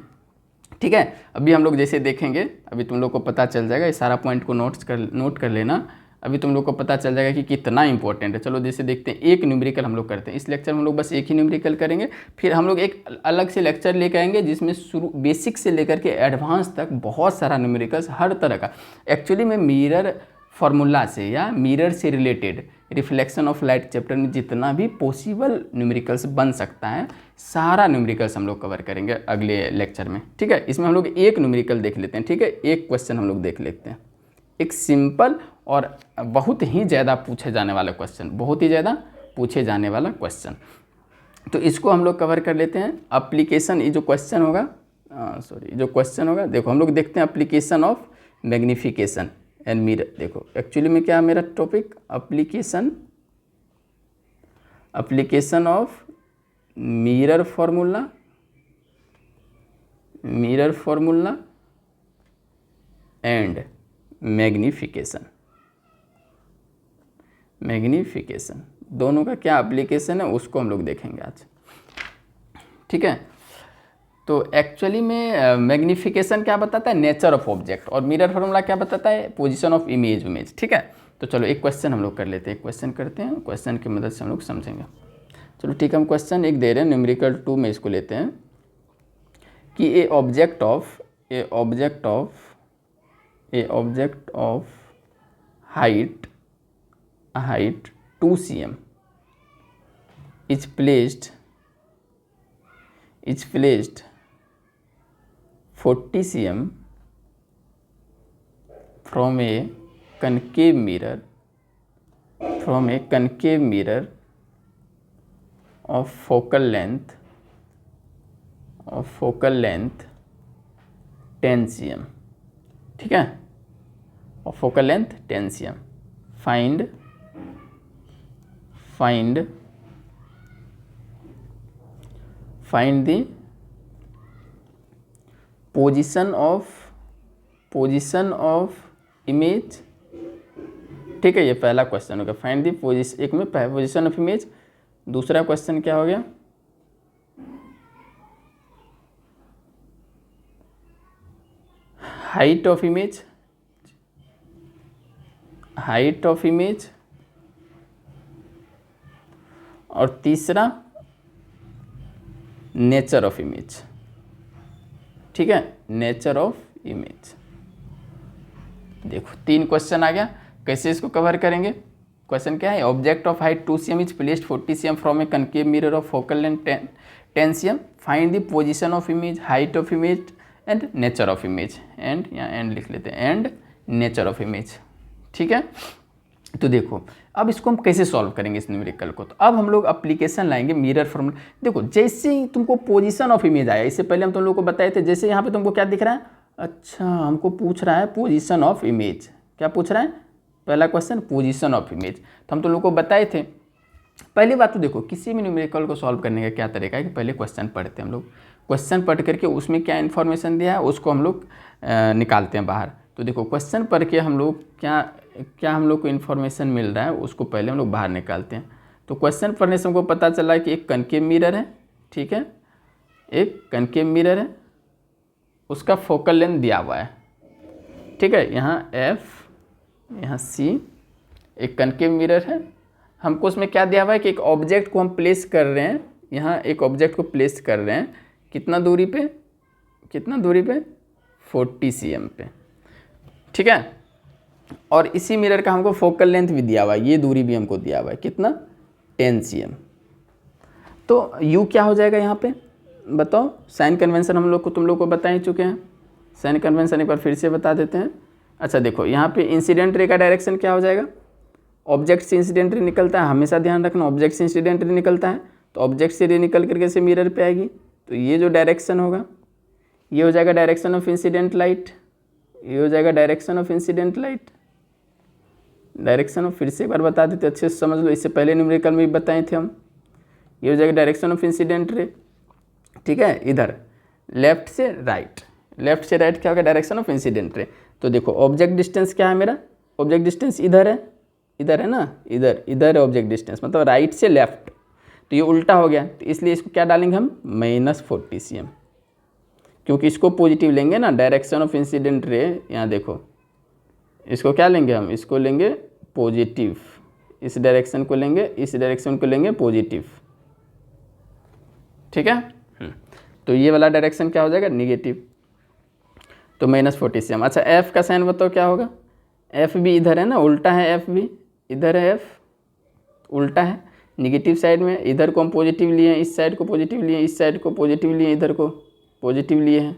ठीक है। अभी हम लोग जैसे देखेंगे, अभी तुम लोग को पता चल जाएगा, इस सारा पॉइंट को नोट कर लेना, अभी तुम लोग को पता चल जाएगा कि कितना इंपॉर्टेंट है। चलो जैसे देखते हैं, एक न्यूमेरिकल हम लोग करते हैं। इस लेक्चर में हम लोग बस एक ही न्यूमेरिकल करेंगे, फिर हम लोग एक अलग से लेक्चर लेकर आएंगे जिसमें शुरू बेसिक से लेकर के एडवांस तक बहुत सारा न्यूमेरिकल्स हर तरह का, एक्चुअली में मिरर फार्मूला से या मिरर से related reflection of light chapter में जितना भी पॉसिबल न्यूमेरिकल्स बन सकता है, सारा न्यूमेरिकल्स हम लोग कवर करेंगे अगले लेक्चर में। ठीक है, इसमें हम लोग एक न्यूमेरिकल देख लेते हैं। ठीक है, एक क्वेश्चन हम लोग देख लेते हैं, एक सिंपल और बहुत ही ज़्यादा पूछे जाने वाला क्वेश्चन, बहुत ही ज़्यादा पूछे जाने वाला क्वेश्चन। तो इसको हम लोग कवर कर लेते हैं। एप्लीकेशन, ये जो क्वेश्चन होगा, जो क्वेश्चन होगा, देखो हम लोग देखते हैं application of magnification and mirror. देखो एक्चुअली में क्या है मेरा topic, application of mirror formula and magnification दोनों का क्या एप्लीकेशन है उसको हम लोग देखेंगे आज। ठीक है, तो एक्चुअली में मैग्नीफिकेशन क्या बताता है, नेचर ऑफ ऑब्जेक्ट, और मिरर फार्मूला क्या बताता है, पोजीशन ऑफ इमेज। ठीक है, तो चलो एक क्वेश्चन हम लोग कर लेते हैं, एक क्वेश्चन करते हैं, क्वेश्चन की मदद से हम लोग समझेंगे। चलो ठीक है, हम क्वेश्चन एक दे रहे हैं, न्यूमेरिकल 2 में इसको लेते हैं कि ए object of height 2 cm is placed 40 cm from a concave mirror of focal length 10 cm। ठीक है, और focal length 10 cm। Find the position of image. ठीक है, ये पहला क्वेश्चन हो गया, फाइंड द पोजीशन, एक में पोजीशन ऑफ इमेज। दूसरा क्वेश्चन क्या हो गया, हाइट ऑफ इमेज, और तीसरा नेचर ऑफ इमेज। ठीक है, नेचर ऑफ इमेज। देखो 3 क्वेश्चन आ गया, कैसे इसको कवर करेंगे। क्वेश्चन क्या है, object of height 2 cm is placed 40 cm from A concave mirror of focal length 10 cm। Find the position of image, height of image and nature of image. And यहाँ and लिख लेते हैं, and nature of image. ठीक है, तो देखो अब इसको हम कैसे सॉल्व करेंगे इस न्यूमेरिकल को। तो अब हम लोग एप्लीकेशन लाएंगे मिरर फार्मूला। देखो जैसे ही तुमको पोजीशन ऑफ इमेज आया, इससे पहले हम तुम लोग को बताए थे, जैसे यहाँ पे तुमको क्या दिख रहा है, अच्छा हमको पूछ रहा है पोजीशन ऑफ इमेज। क्या पूछ रहा है, पहला क्वेश्चन पोजीशन ऑफ इमेज। तो हम तुम लोग को बताए थे। पहली बात तो देखो, किसी भी न्यूमेरिकल को सॉल्व करने का क्या तरीका है कि पहले क्वेश्चन पढ़ते हैं हम लोग, क्वेश्चन पढ़ करके उसमें क्या इन्फॉर्मेशन दिया है उसको हम लोग निकालते हैं बाहर। तो देखो क्वेश्चन पढ़ के हम लोग क्या हम लोग को इन्फॉर्मेशन मिल रहा है उसको पहले हम लोग बाहर निकालते हैं। तो क्वेश्चन पढ़ने से हमको पता चला कि एक कनकेव मिरर है। ठीक है, एक कनकेव मिरर है, उसका फोकल लेंथ दिया हुआ है। ठीक है, यहाँ F, यहाँ C, एक कनकेव मिरर है। हमको उसमें क्या दिया हुआ है कि एक ऑब्जेक्ट को हम प्लेस कर रहे हैं, यहाँ एक ऑब्जेक्ट को प्लेस कर रहे हैं, कितना दूरी पे 40 cm पे। ठीक है, और इसी मिरर का हमको फोकल लेंथ भी दिया हुआ है, ये दूरी भी हमको दिया हुआ है, कितना 10 cm। तो U क्या हो जाएगा यहाँ पे बताओ। साइन कन्वेंशन हम लोग को तुम लोग को बता ही चुके हैं, साइन कन्वेंशन एक बार फिर से बता देते हैं। अच्छा देखो यहाँ पे इंसिडेंट रे का डायरेक्शन क्या हो जाएगा, ऑब्जेक्ट से इंसिडेंट रे निकलता है, हमेशा ध्यान रखना ऑब्जेक्ट से इंसिडेंट रे निकलता है, तो ऑब्जेक्ट से रे निकल करके से मिरर पे आएगी, तो ये जो डायरेक्शन होगा ये हो जाएगा डायरेक्शन ऑफ इंसिडेंट लाइट, ये हो जाएगा direction of incident light. Direction of फिर से एक बार बता देते अच्छे से समझ लो, इससे पहले न्यूमेरिकल में भी बताए थे हम। ये हो जाएगा डायरेक्शन ऑफ इंसिडेंट रे। ठीक है, इधर लेफ्ट से राइट क्या होगा, डायरेक्शन ऑफ इंसिडेंट रे। तो देखो ऑब्जेक्ट डिस्टेंस क्या है मेरा, ऑब्जेक्ट डिस्टेंस इधर है ना, इधर है ऑब्जेक्ट डिस्टेंस, मतलब राइट से लेफ्ट। तो ये उल्टा हो गया, तो इसलिए इसको क्या डालेंगे हम -40 cm। क्योंकि इसको पॉजिटिव लेंगे ना, डायरेक्शन ऑफ इंसिडेंट रे, यहाँ देखो इसको क्या लेंगे हम, इसको लेंगे पॉजिटिव, इस डायरेक्शन को लेंगे, इस डायरेक्शन को लेंगे पॉजिटिव, ठीक है। तो ये वाला डायरेक्शन क्या हो जाएगा, निगेटिव, तो -40 cm। अच्छा एफ का साइन बताओ क्या होगा, एफ भी इधर है ना, उल्टा है, एफ भी इधर है, एफ उल्टा है, निगेटिव साइड में, इधर को हम पॉजिटिव लिए हैं, इस साइड को पॉजिटिव लिए, इस साइड को पॉजिटिव लिए, इधर को पॉजिटिव लिए हैं,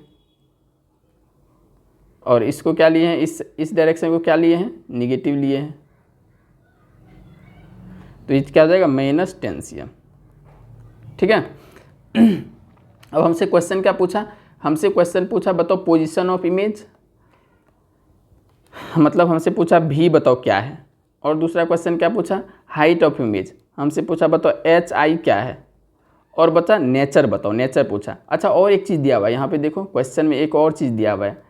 और इसको क्या लिए हैं, इस डायरेक्शन को क्या लिए हैं, निगेटिव लिए हैं। तो ये क्या हो जाएगा, -10 cm, ठीक है। अब हमसे क्वेश्चन क्या पूछा, हमसे क्वेश्चन पूछा बताओ पोजीशन ऑफ इमेज, मतलब हमसे पूछा भी बताओ क्या है, और दूसरा क्वेश्चन क्या पूछा, हाइट ऑफ इमेज, हमसे पूछा बताओ HI क्या है, और बता नेचर बताओ, नेचर पूछा। अच्छा और एक चीज़ दिया हुआ है यहाँ पे, देखो क्वेश्चन में एक और चीज़ दिया हुआ है,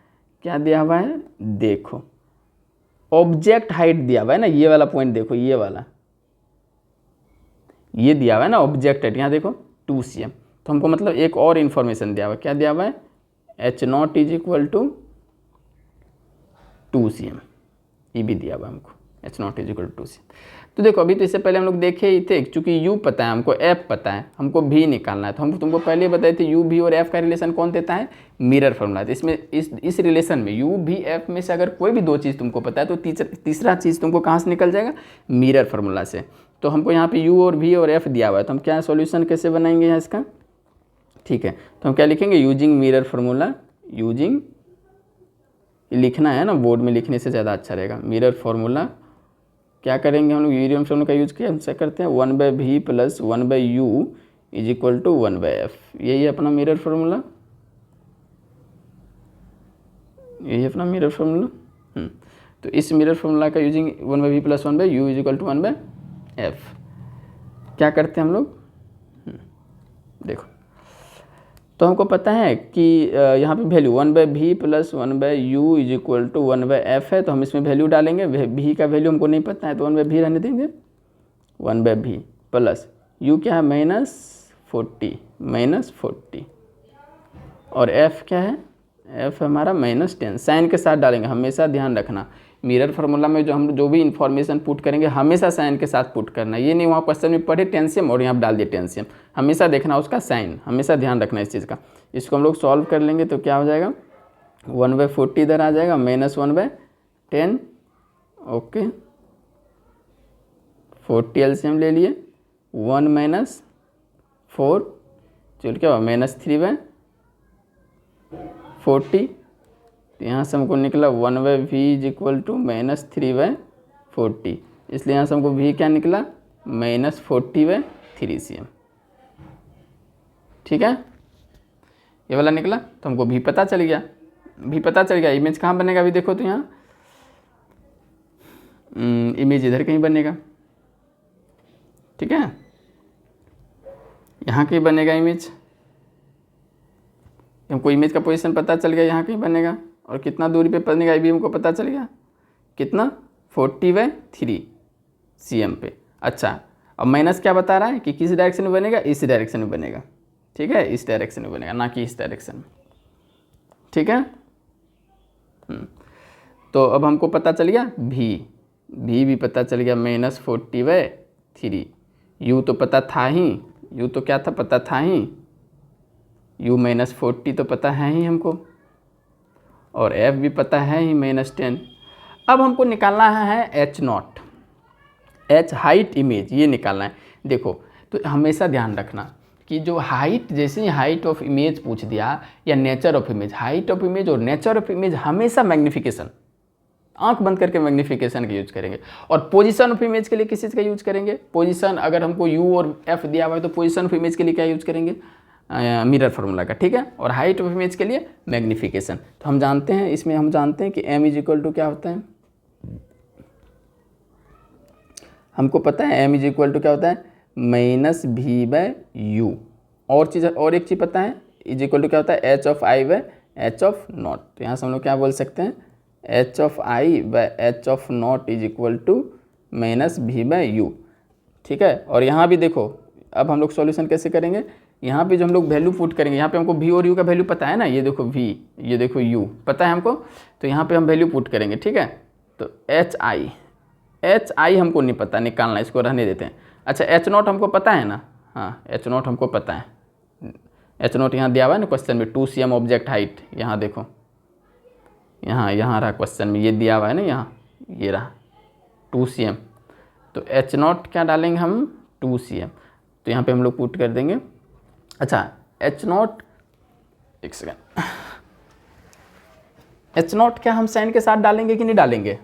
क्या दिया हुआ है, देखो ऑब्जेक्ट हाइट दिया हुआ है ना, ये वाला पॉइंट देखो, ये वाला ये दिया हुआ है ना ऑब्जेक्ट हाइट, यहाँ देखो 2 cm। तो हमको मतलब एक और इन्फॉर्मेशन दिया हुआ है, क्या दिया हुआ है, H0 = 2 cm, ये भी दिया हुआ है हमको, H0 = 2 cm। तो देखो अभी तो इससे पहले हम लोग देखे ही थे, चूँकि U पता है हमको, F पता है, हमको V निकालना है, तो हम तुमको पहले बताए थे U V और F का रिलेशन कौन देता है, मिरर फॉर्मूला। तो इसमें इस रिलेशन में U V F में से अगर कोई भी दो चीज़ तुमको पता है तो तीसरा चीज़ तुमको कहाँ से निकल जाएगा, मिरर फार्मूला से। तो हमको यहाँ पे U और V और F दिया हुआ है, तो हम क्या सॉल्यूशन कैसे बनाएंगे यहाँ इसका, ठीक है। तो हम क्या लिखेंगे, यूजिंग मिरर फार्मूला, यूजिंग, लिखना है ना, बोर्ड में लिखने से ज़्यादा अच्छा रहेगा, मिरर फार्मूला क्या करेंगे हम लोग, यूरियम फार्मूला का यूज किया, हमसे करते हैं 1/v + 1/u = 1/f, यही है अपना मिरर फार्मूला, यही अपना मिरर फार्मूला। तो इस मिरर फार्मूला का यूजिंग 1/v + 1/u = 1/f क्या करते हैं हम लोग, देखो तो हमको पता है कि यहाँ पे वैल्यू 1/v + 1/u = 1/f है, तो हम इसमें वैल्यू डालेंगे, v का वैल्यू हमको नहीं पता है तो 1/v रहने देंगे, 1/v प्लस u क्या है, -40 और f क्या है, f हमारा -10, साइन के साथ डालेंगे, हमेशा ध्यान रखना मिरर फार्मूला में जो हम जो भी इन्फॉर्मेशन पुट करेंगे हमेशा साइन के साथ पुट करना, ये नहीं वहाँ क्वेश्चन में पढ़े 10 cm और यहाँ डाल दिए 10 cm, हमेशा देखना उसका साइन, हमेशा ध्यान रखना इस चीज़ का। इसको हम लोग सॉल्व कर लेंगे तो क्या हो जाएगा, 1/40 इधर आ जाएगा, -1/10, ओके 40 LCM ले लिए, 1 - 4 चल क्या हुआ, -3/40, तो यहाँ से हमको निकला 1/v = -3/40, इसलिए यहाँ से हमको v क्या निकला, -40/3 cm, ठीक है, ये वाला निकला। तो हमको v पता चल गया, इमेज कहाँ बनेगा, अभी देखो तो यहाँ इमेज इधर कहीं बनेगा, ठीक है, यहाँ कहीं बनेगा इमेज, हमको इमेज का पोजीशन पता चल गया, यहाँ कहीं बनेगा, और कितना दूरी पे बनेगा ये भी हमको पता चल गया, कितना 40/3 cm पे। अच्छा अब माइनस क्या बता रहा है कि किस डायरेक्शन में बनेगा, इस डायरेक्शन में बनेगा, ठीक है, इस डायरेक्शन में बनेगा, ना कि इस डायरेक्शन में, ठीक है। तो अब हमको पता चल गया v भी पता चल गया, -40/3, u तो पता था ही, u तो क्या था, पता था ही, u -40 तो पता है ही हमको, और f भी पता है ही -10। अब हमको निकालना है H0, H हाइट इमेज, ये निकालना है। देखो तो हमेशा ध्यान रखना कि जो हाइट, जैसे ही हाइट ऑफ इमेज पूछ दिया या nature of image, height of image और नेचर ऑफ इमेज हमेशा मैग्नीफिकेशन, आंख बंद करके मैग्नीफिकेशन का यूज करेंगे, और पोजीशन ऑफ इमेज के लिए किस चीज़ का यूज करेंगे, पोजीशन, अगर हमको u और f दिया हुआ है तो पोजीशन ऑफ इमेज के लिए क्या यूज करेंगे, मिरर फार्मूला का, ठीक है, और हाइट ऑफ इमेज के लिए मैग्नीफिकेशन। तो हम जानते हैं, इसमें हम जानते हैं कि m = क्या होता है, हमको पता है m = क्या होता है, -v/u, और चीज़, और एक चीज़ पता है, = क्या होता है, h/i/h0। तो यहाँ से हम लोग क्या बोल सकते हैं, h/i/h0 = -v/u, ठीक है। और यहाँ भी देखो, अब हम लोग सॉल्यूशन कैसे करेंगे, यहाँ पे जो हम लोग वैल्यू पुट करेंगे, यहाँ पे हमको v और u का वैल्यू पता है ना, ये देखो v, ये देखो u पता है हमको, तो यहाँ पे हम वैल्यू पुट करेंगे, ठीक है। तो एच आई हमको नहीं पता, निकालना, इसको रहने देते हैं। अच्छा एच नॉट हमको पता है ना, हाँ एच नॉट हमको पता है, एच नॉट यहाँ दिया हुआ है ना क्वेश्चन में, 2 cm ऑब्जेक्ट हाइट, यहाँ देखो, यहाँ रहा क्वेश्चन में, ये दिया हुआ है ना, यहाँ ये रहा 2 cm, तो एच नॉट क्या डालेंगे हम, 2 cm, तो यहाँ पे हम लोग पुट कर देंगे। अच्छा एच नॉट, एक सेकेंड, एच नॉट क्या हम साइन के साथ डालेंगे कि नहीं डालेंगे,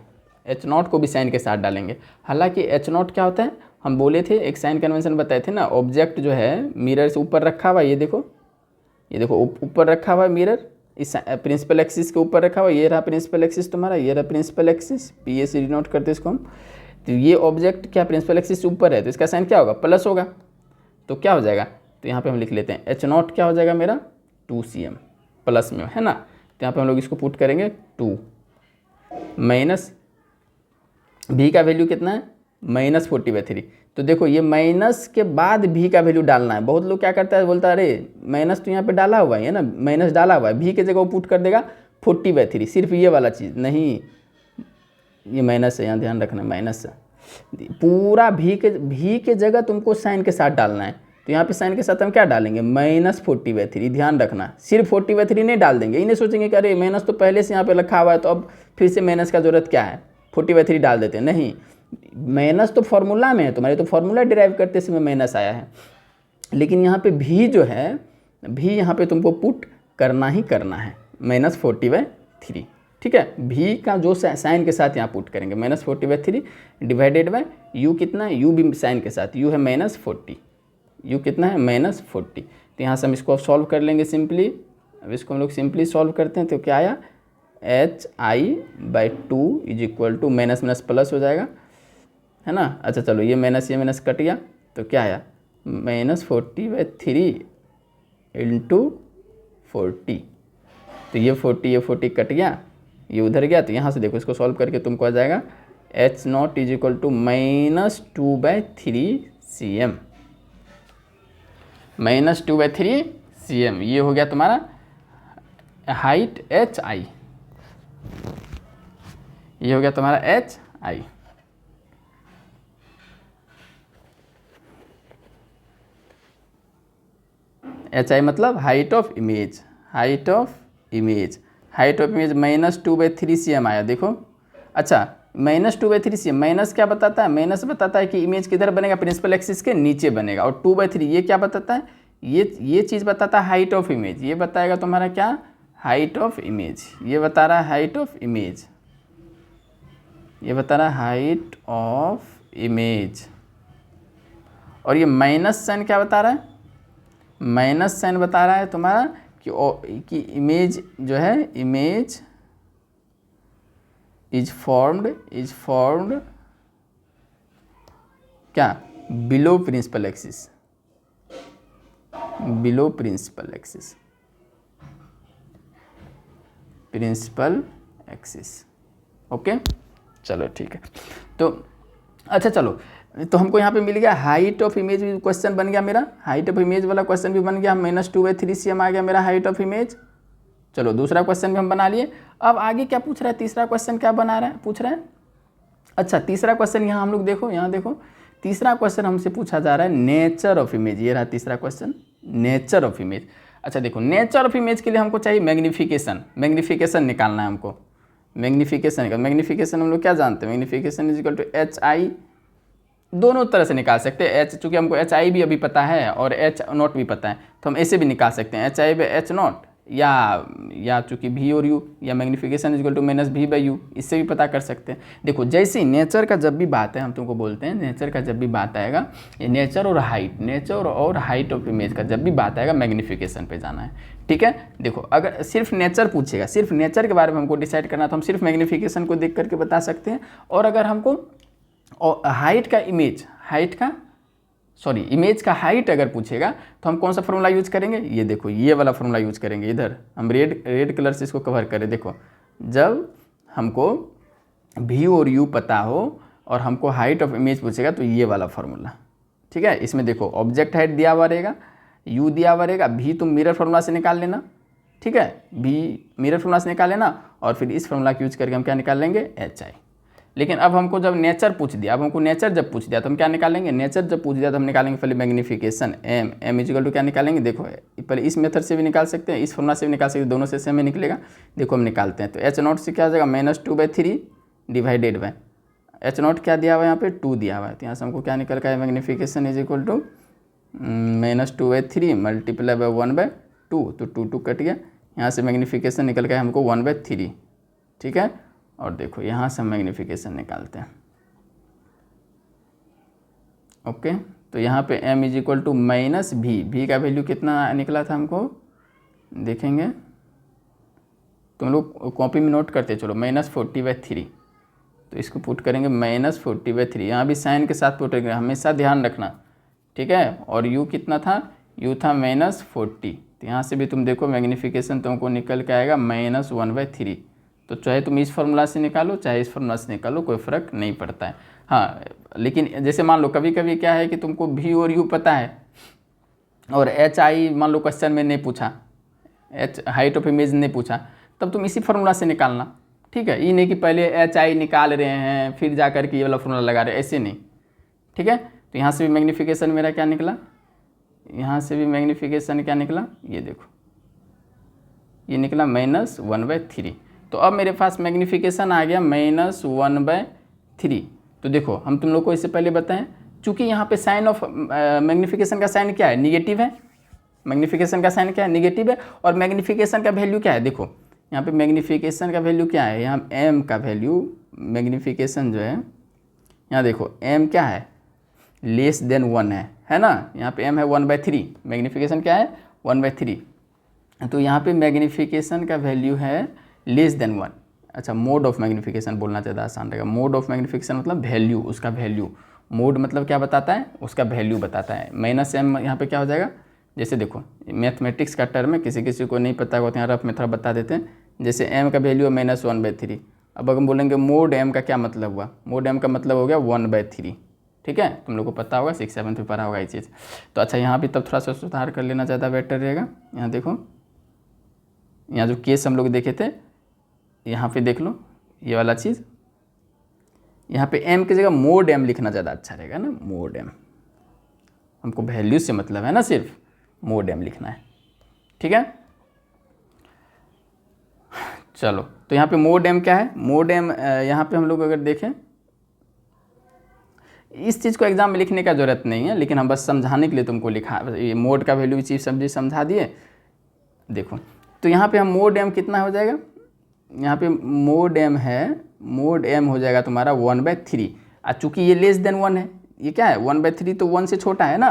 एच नॉट को भी साइन के साथ डालेंगे। हालांकि एच नॉट क्या होता है, हम बोले थे एक साइन कन्वेंशन बताए थे ना, ऑब्जेक्ट जो है मिरर से ऊपर रखा हुआ, ये देखो ऊपर रखा हुआ है मिरर, इस प्रिंसिपल एक्सिस के ऊपर रखा हुआ, ये रहा प्रिंसिपल एक्सिस तुम्हारा, ये रहा principal axis, P A C denote करते इसको हम। तो ये ऑब्जेक्ट क्या प्रिंसिपल एक्सिस से ऊपर है, तो इसका साइन क्या होगा, प्लस होगा, तो क्या हो जाएगा, तो यहाँ पे हम लिख लेते हैं एच नॉट क्या हो जाएगा मेरा 2 cm प्लस में, है ना। तो यहाँ पे हम लोग इसको पुट करेंगे 2 माइनस भी का वैल्यू कितना है, -40/3। तो देखो ये माइनस के बाद भी का वैल्यू डालना है। बहुत लोग क्या करता है, बोलता है अरे माइनस तो यहाँ पे डाला हुआ है ना, माइनस डाला हुआ है, भी के जगह वो पुट कर देगा 40/3, सिर्फ ये वाला चीज़ नहीं, ये माइनस है, यहाँ ध्यान रखना माइनस है, पूरा भी के जगह तुमको साइन के साथ डालना है। तो यहाँ पे साइन के साथ हम क्या डालेंगे, -40/3, ध्यान रखना, सिर्फ 40/3 नहीं डाल देंगे, इन्हें सोचेंगे कि अरे माइनस तो पहले से यहाँ पे रखा हुआ है, तो अब फिर से माइनस का जरूरत क्या है, 40/3 डाल देते हैं। नहीं, माइनस तो फॉर्मूला में है तुम्हारे, तो फॉर्मूला डिराइव करते समय माइनस आया है, लेकिन यहाँ पे भी जो है, भी यहाँ पे तुमको पुट करना ही करना है, -40/3, ठीक है। भी का जो साइन के साथ यहाँ पुट करेंगे, -40/3 डिवाइडेड बाय यू कितना है, यू भी साइन के साथ, यू है -40, यू कितना है -40। तो यहाँ से हम इसको सॉल्व कर लेंगे सिंपली। अब इसको हम लोग सिंपली सॉल्व करते हैं, तो क्या आया, HI/2 is equal to minus minus plus हो जाएगा, है ना। अच्छा चलो ये माइनस कट गया, तो क्या आया, -40/3 इंटू 40, तो ये 40 कट गया, ये उधर गया, तो यहाँ से देखो इसको सॉल्व करके तुमको आ जाएगा H naught is equal to -2/3 cm, -2/3 cm, ये हो गया तुम्हारा हाइट HI, ये हो गया तुम्हारा HI। HI मतलब height of image, height of image -2/3 cm आया, देखो। अच्छा -2/3 cm, माइनस क्या बताता है, माइनस बताता है कि इमेज किधर बनेगा, प्रिंसिपल एक्सिस के नीचे बनेगा, और 2/3 ये क्या बताता है, ये चीज़ बताता है हाइट ऑफ इमेज, ये बताएगा तुम्हारा क्या, हाइट ऑफ इमेज, ये बता रहा है हाइट ऑफ इमेज, ये बता रहा है हाइट ऑफ इमेज। और ये माइनस साइन क्या बता रहा है, माइनस साइन बता रहा है तुम्हारा कि इमेज जो है, इमेज इज फॉर्म्ड क्या, below principal axis, below principal axis, principal axis, okay. चलो ठीक है, तो अच्छा चलो, तो हमको यहाँ पे मिल गया हाइट ऑफ इमेज, क्वेश्चन बन गया मेरा, हाइट ऑफ इमेज वाला क्वेश्चन भी बन गया, -2/3 cm आ गया मेरा हाइट ऑफ इमेज। चलो दूसरा क्वेश्चन भी हम बना लिए। अब आगे क्या पूछ रहा है, तीसरा क्वेश्चन क्या बना रहा है, पूछ रहा है, अच्छा तीसरा क्वेश्चन यहाँ हम लोग देखो, यहाँ देखो, तीसरा क्वेश्चन हमसे पूछा जा रहा है नेचर ऑफ इमेज, ये रहा तीसरा क्वेश्चन, नेचर ऑफ इमेज। अच्छा देखो, नेचर ऑफ इमेज के लिए हमको चाहिए मैग्नीफिकेशन निकालना है हमको, मैग्नीफिकेशन हम लोग क्या जानते हैं, magnification is equal to HI, दोनों तरह से निकाल सकते हैं। एच, चूँकि हमको HI भी अभी पता है और H नॉट भी पता है, तो हम ऐसे भी निकाल सकते हैं, HI/H नॉट, या चूँकि V और U, या magnification is equal to -V/U, इससे भी पता कर सकते हैं। देखो जैसे नेचर का जब भी बात है, हम तुमको बोलते हैं नेचर का जब भी बात आएगा, ये नेचर और हाइट ऑफ इमेज का जब भी बात आएगा, मैग्नीफिकेशन पे जाना है, ठीक है। देखो अगर सिर्फ नेचर पूछेगा, सिर्फ नेचर के बारे में हमको डिसाइड करना, तो हम सिर्फ मैग्नीफिकेशन को देख करके बता सकते हैं। और अगर हमको इमेज का हाइट अगर पूछेगा, तो हम कौन सा फॉर्मूला यूज करेंगे, ये देखो ये वाला फॉर्मूला यूज करेंगे। इधर हम रेड कलर से इसको कवर करें, देखो जब हमको V और U पता हो और हमको हाइट ऑफ इमेज पूछेगा, तो ये वाला फॉर्मूला, ठीक है। इसमें देखो ऑब्जेक्ट हाइट दिया हुआ रहेगा, u दिया हुआ रहेगा, v तुम मिरर फार्मूला से निकाल लेना, ठीक है, v मिरर फार्मूला से निकाल लेना और फिर इस फार्मूला को यूज करके हम क्या निकाल लेंगे, hi। लेकिन अब हमको जब नेचर पूछ दिया, अब हमको नेचर जब पूछ दिया तो हम क्या निकालेंगे, नेचर जब पूछ दिया तो हम निकालेंगे पहले मैग्नीफिकेशन m इजिकल टू क्या निकालेंगे, देखो पहले इस मेथड से भी निकाल सकते हैं, इस फॉर्मूला से भी निकाल सकते हैं, दोनों से सेम ही निकलेगा। देखो हम निकालते हैं तो h0 से क्या हो जाएगा -2/3 डिवाइडेड बाय h0 क्या दिया हुआ है यहाँ पे 2 दिया हुआ है, तो यहाँ से हमको क्या निकल का है, magnification is equal to -2/3 multiply by 1/2, तो 2 कट गया, यहाँ से मैग्नीफिकेशन निकल गया हमको 1/3, ठीक है। और देखो यहाँ से हम मैग्नीफिकेशन निकालते हैं, ओके। तो यहाँ पे m is equal to -v का वैल्यू कितना निकला था हमको देखेंगे, तुम लोग कॉपी में नोट करते चलो, -40/3, तो इसको पुट करेंगे -40/3, यहाँ भी साइन के साथ पुट करेंगे, हमेशा ध्यान रखना, ठीक है। और u कितना था, u था -40, तो यहाँ से भी तुम देखो मैग्नीफिकेशन तुमको निकल के आएगा -1/3, तो चाहे तुम इस फार्मूला से निकालो चाहे इस फार्मूला से निकालो, कोई फ़र्क नहीं पड़ता है। हाँ, लेकिन जैसे मान लो कभी कभी क्या है कि तुमको v और u पता है और hi मान लो क्वेश्चन में नहीं पूछा, h हाइट ऑफ इमेज नहीं पूछा, तब तुम इसी फार्मूला से निकालना, ठीक है। ये नहीं कि पहले hi निकाल रहे हैं फिर जा कर के ये वाला फार्मूला लगा रहे हैं, ऐसे नहीं, ठीक है। तो यहाँ से भी मैग्नीफिकेशन मेरा क्या निकला, यहाँ से भी मैग्नीफिकेशन क्या निकला, ये देखो ये निकला -1/3, तो अब मेरे पास मैग्नीफिकेशन आ गया -1/3। तो देखो हम तुम लोग को इससे पहले बताएं, चूँकि यहाँ पे साइन ऑफ मैग्नीफिकेशन का साइन क्या है, निगेटिव है, मैग्नीफिकेशन का साइन क्या है, निगेटिव है, और मैग्नीफिकेशन का वैल्यू क्या है, देखो यहाँ पे मैग्नीफिकेशन का वैल्यू क्या है, यहाँ m का वैल्यू मैग्नीफिकेशन जो है, यहाँ देखो m क्या है, <<1 है ना, यहाँ पे m है 1/3, मैग्नीफिकेशन क्या है 1/3, तो यहाँ पे मैग्नीफिकेशन का वैल्यू है <<1। अच्छा, मोड ऑफ मैग्नीफिकेशन बोलना ज़्यादा आसान रहेगा, मोड ऑफ मैग्नीफिकेशन मतलब वैल्यू, उसका वैल्यू, मोड मतलब क्या बताता है, उसका वैल्यू बताता है। -m यहाँ पे क्या हो जाएगा, जैसे देखो मैथमेटिक्स का टर्म है, किसी किसी को नहीं पता होता, यहाँ रफ में थोड़ा बता देते हैं। जैसे m का वैल्यू है -1/3, अब अगर हम बोलेंगे मोड m का क्या मतलब हुआ, मोड m का मतलब हो गया 1/3, ठीक है, तुम लोग को पता होगा 6-7 में पढ़ा होगा ये चीज़। तो अच्छा यहाँ भी तब थोड़ा सा सुधार कर लेना ज़्यादा बेटर रहेगा। यहाँ देखो, यहाँ जो केस हम लोग देखे थे, यहाँ पे देख लो ये वाला चीज़, यहाँ पे m की जगह मोड m लिखना ज़्यादा अच्छा रहेगा ना, मोड m, हमको वैल्यू से मतलब है ना, सिर्फ मोड m लिखना है, ठीक है। चलो, तो यहाँ पे मोड m क्या है, मोड m यहाँ पे हम लोग अगर देखें, इस चीज़ को एग्जाम में लिखने का ज़रूरत नहीं है, लेकिन हम बस समझाने के लिए तुमको लिखा, ये मोड का वैल्यू चीज़ समझा दिए। देखो तो यहाँ पे हम मोड m कितना हो जाएगा, यहाँ पे मोड m है, मोड m हो जाएगा तुम्हारा 1/3, और चूँकि ये <<1 है, ये क्या है 1/3, तो 1 से छोटा है ना,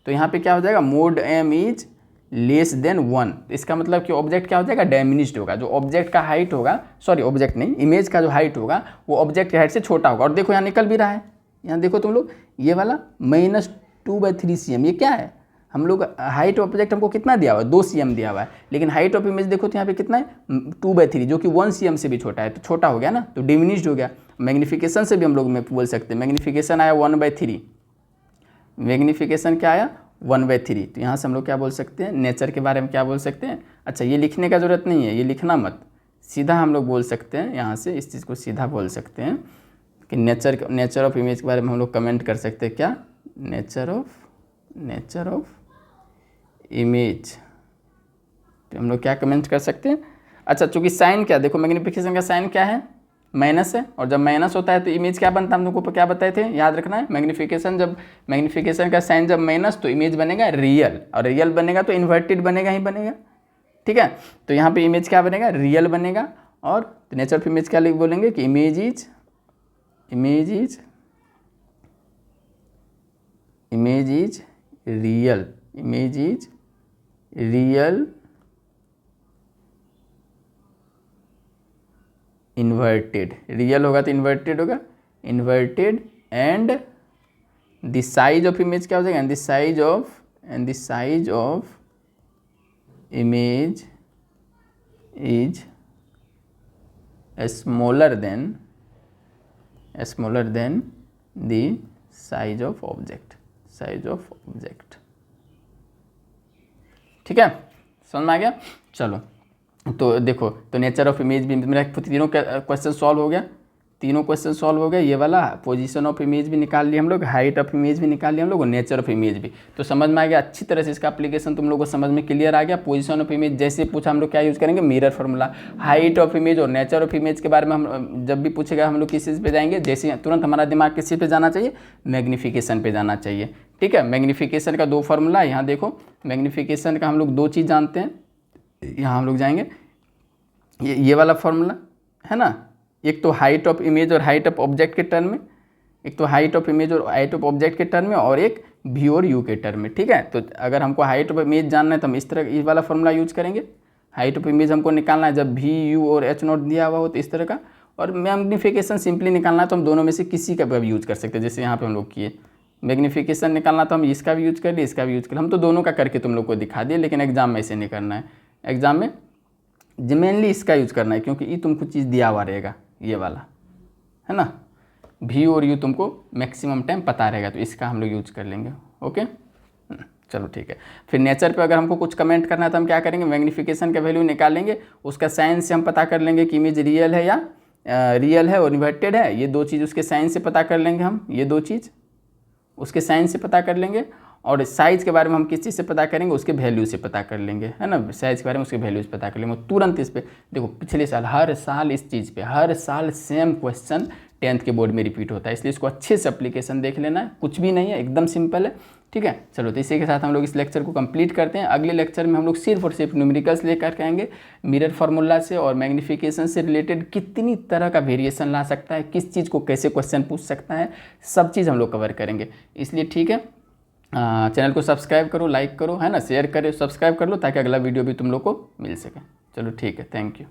तो यहाँ पे क्या हो जाएगा, मोड m इज <<1। तो इसका मतलब कि ऑब्जेक्ट क्या हो जाएगा, डायमिनिश्ड होगा, जो ऑब्जेक्ट का हाइट होगा, सॉरी ऑब्जेक्ट नहीं, इमेज का जो हाइट होगा वो ऑब्जेक्ट की हाइट से छोटा होगा। और देखो यहाँ निकल भी रहा है, यहाँ देखो तुम लोग, ये वाला -2/3 cm, ये क्या है, हम लोग हाइट ऑफ ऑब्जेक्ट हमको कितना दिया हुआ है, 2 cm दिया हुआ है, लेकिन हाइट ऑफ इमेज देखो तो यहाँ पे कितना है 2/3, जो कि 1 cm से भी छोटा है, तो छोटा हो गया ना, तो डिमिनिश्ड हो गया। मैग्नीफिकेशन से भी हम लोग में बोल सकते हैं, मैग्नीफिकेशन आया 1/3, मैग्नीफिकेशन क्या आया 1/3, तो यहाँ से हम लोग क्या बोल सकते हैं, नेचर के बारे में क्या बोल सकते हैं। अच्छा, ये लिखने का ज़रूरत नहीं है, ये लिखना मत, सीधा हम लोग बोल सकते हैं, यहाँ से इस चीज़ को सीधा बोल सकते हैं कि नेचर ऑफ इमेज के बारे में हम लोग कमेंट कर सकते हैं, क्या, नेचर ऑफ इमेज, तो हम लोग क्या कमेंट कर सकते हैं। अच्छा, चूँकि साइन क्या, देखो मैग्नीफिकेशन का साइन क्या है, माइनस है, और जब माइनस होता है तो इमेज क्या बनता है, हम लोग को क्या बताए थे, याद रखना है, मैग्नीफिकेशन का साइन जब माइनस तो इमेज बनेगा रियल, और रियल बनेगा तो इन्वर्टेड बनेगा ही बनेगा, ठीक है। तो यहाँ पे इमेज क्या बनेगा, रियल बनेगा, और नेचर ऑफ इमेज क्या बोलेंगे कि image is real inverted, real होगा तो इन्वर्टेड होगा, inverted, and the size of image क्या हो जाएगा, and the size of image is smaller than the size of object, ठीक है, समझ में आ गया। चलो तो देखो, तो नेचर ऑफ इमेज भी मेरा तीनों क्वेश्चन सॉल्व हो गया, तीनों क्वेश्चन सॉल्व हो गया। ये वाला पोजीशन ऑफ इमेज भी निकाल लिया हम लोग, हाइट ऑफ इमेज भी निकाल लिया हम लोग, और नेचर ऑफ इमेज भी। तो समझ में आ गया अच्छी तरह से, इसका एप्लीकेशन तुम लोग को समझ में क्लियर आ गया। पोजीशन ऑफ इमेज जैसे पूछा हम लोग क्या यूज़ करेंगे, mirror formula. Height of image और नेचर ऑफ इमेज के बारे में हम जब भी पूछेगा हम लोग किस चीज़ पे जाएंगे, जैसे तुरंत हमारा दिमाग किस चीज़ पे जाना चाहिए, मैग्नीफिकेशन पे जाना चाहिए। ठीक है, मैग्नीफिकेशन का 2 फार्मूला यहाँ देखो, मैग्नीफिकेशन का हम लोग 2 चीज़ जानते हैं। यहाँ हम लोग जाएंगे, ये वाला फार्मूला है ना, एक तो हाइट ऑफ इमेज और हाइट ऑफ ऑब्जेक्ट के टर्म में, एक तो हाइट ऑफ इमेज और हाइट ऑफ ऑब्जेक्ट के टर्म में, और एक वी और यू के टर्म में। ठीक है, तो अगर हमको हाइट ऑफ इमेज जानना है तो हम इस तरह ये वाला फार्मूला यूज करेंगे। हाइट ऑफ इमेज हमको निकालना है जब वी यू और एच नॉट दिया हुआ हो तो इस तरह का, और मैग्नीफिकेशन सिंपली निकालना है तो हम दोनों में से किसी का भी यूज कर सकते हैं। जैसे यहाँ पे हम लोग किए, मैग्नीफिकेशन निकालना तो हम इसका भी यूज कर लिए, इसका भी यूज कर, हम तो दोनों का करके तुम लोग को दिखा दिए, लेकिन एग्जाम में ऐसे नहीं करना है। एग्जाम में मेनली इसका यूज करना है, क्योंकि ये तुमको चीज़ दिया हुआ रहेगा, ये वाला है ना, भी और यू तुमको मैक्सिमम टाइम पता रहेगा, तो इसका हम लोग यूज कर लेंगे। ओके, चलो ठीक है। फिर नेचर पे अगर हमको कुछ कमेंट करना है तो हम क्या करेंगे, मैग्नीफिकेशन का वैल्यू निकालेंगे, उसका साइन से हम पता कर लेंगे कि इमेज रियल है या रियल है और इन्वर्टेड है। ये 2 चीज़ उसके साइन से पता कर लेंगे हम, ये 2 चीज़ उसके साइन से पता कर लेंगे। और साइज़ के बारे में हम किस चीज़ से पता करेंगे, उसके वैल्यू से पता कर लेंगे, है ना, साइज़ के बारे में उसके वैल्यू से पता कर लेंगे तुरंत। इस पे देखो, पिछले साल हर साल इस चीज़ पे हर साल सेम क्वेश्चन 10th के बोर्ड में रिपीट होता है, इसलिए इसको अच्छे से एप्लीकेशन देख लेना है, कुछ भी नहीं है, एकदम सिंपल है। ठीक है, चलो तो इसी के साथ हम लोग इस लेक्चर को कंप्लीट करते हैं। अगले लेक्चर में हम लोग सिर्फ और सिर्फ न्यूमेरिकल्स लेकर के आएंगे, मिरर फार्मूला से और मैग्नीफिकेशन से रिलेटेड कितनी तरह का वेरिएशन ला सकता है, किस चीज़ को कैसे क्वेश्चन पूछ सकता है, सब चीज़ हम लोग कवर करेंगे। इसलिए ठीक है, चैनल को सब्सक्राइब करो, लाइक करो, है ना, शेयर करो, सब्सक्राइब कर लो ताकि अगला वीडियो भी तुम लोग को मिल सके। चलो ठीक है, थैंक यू।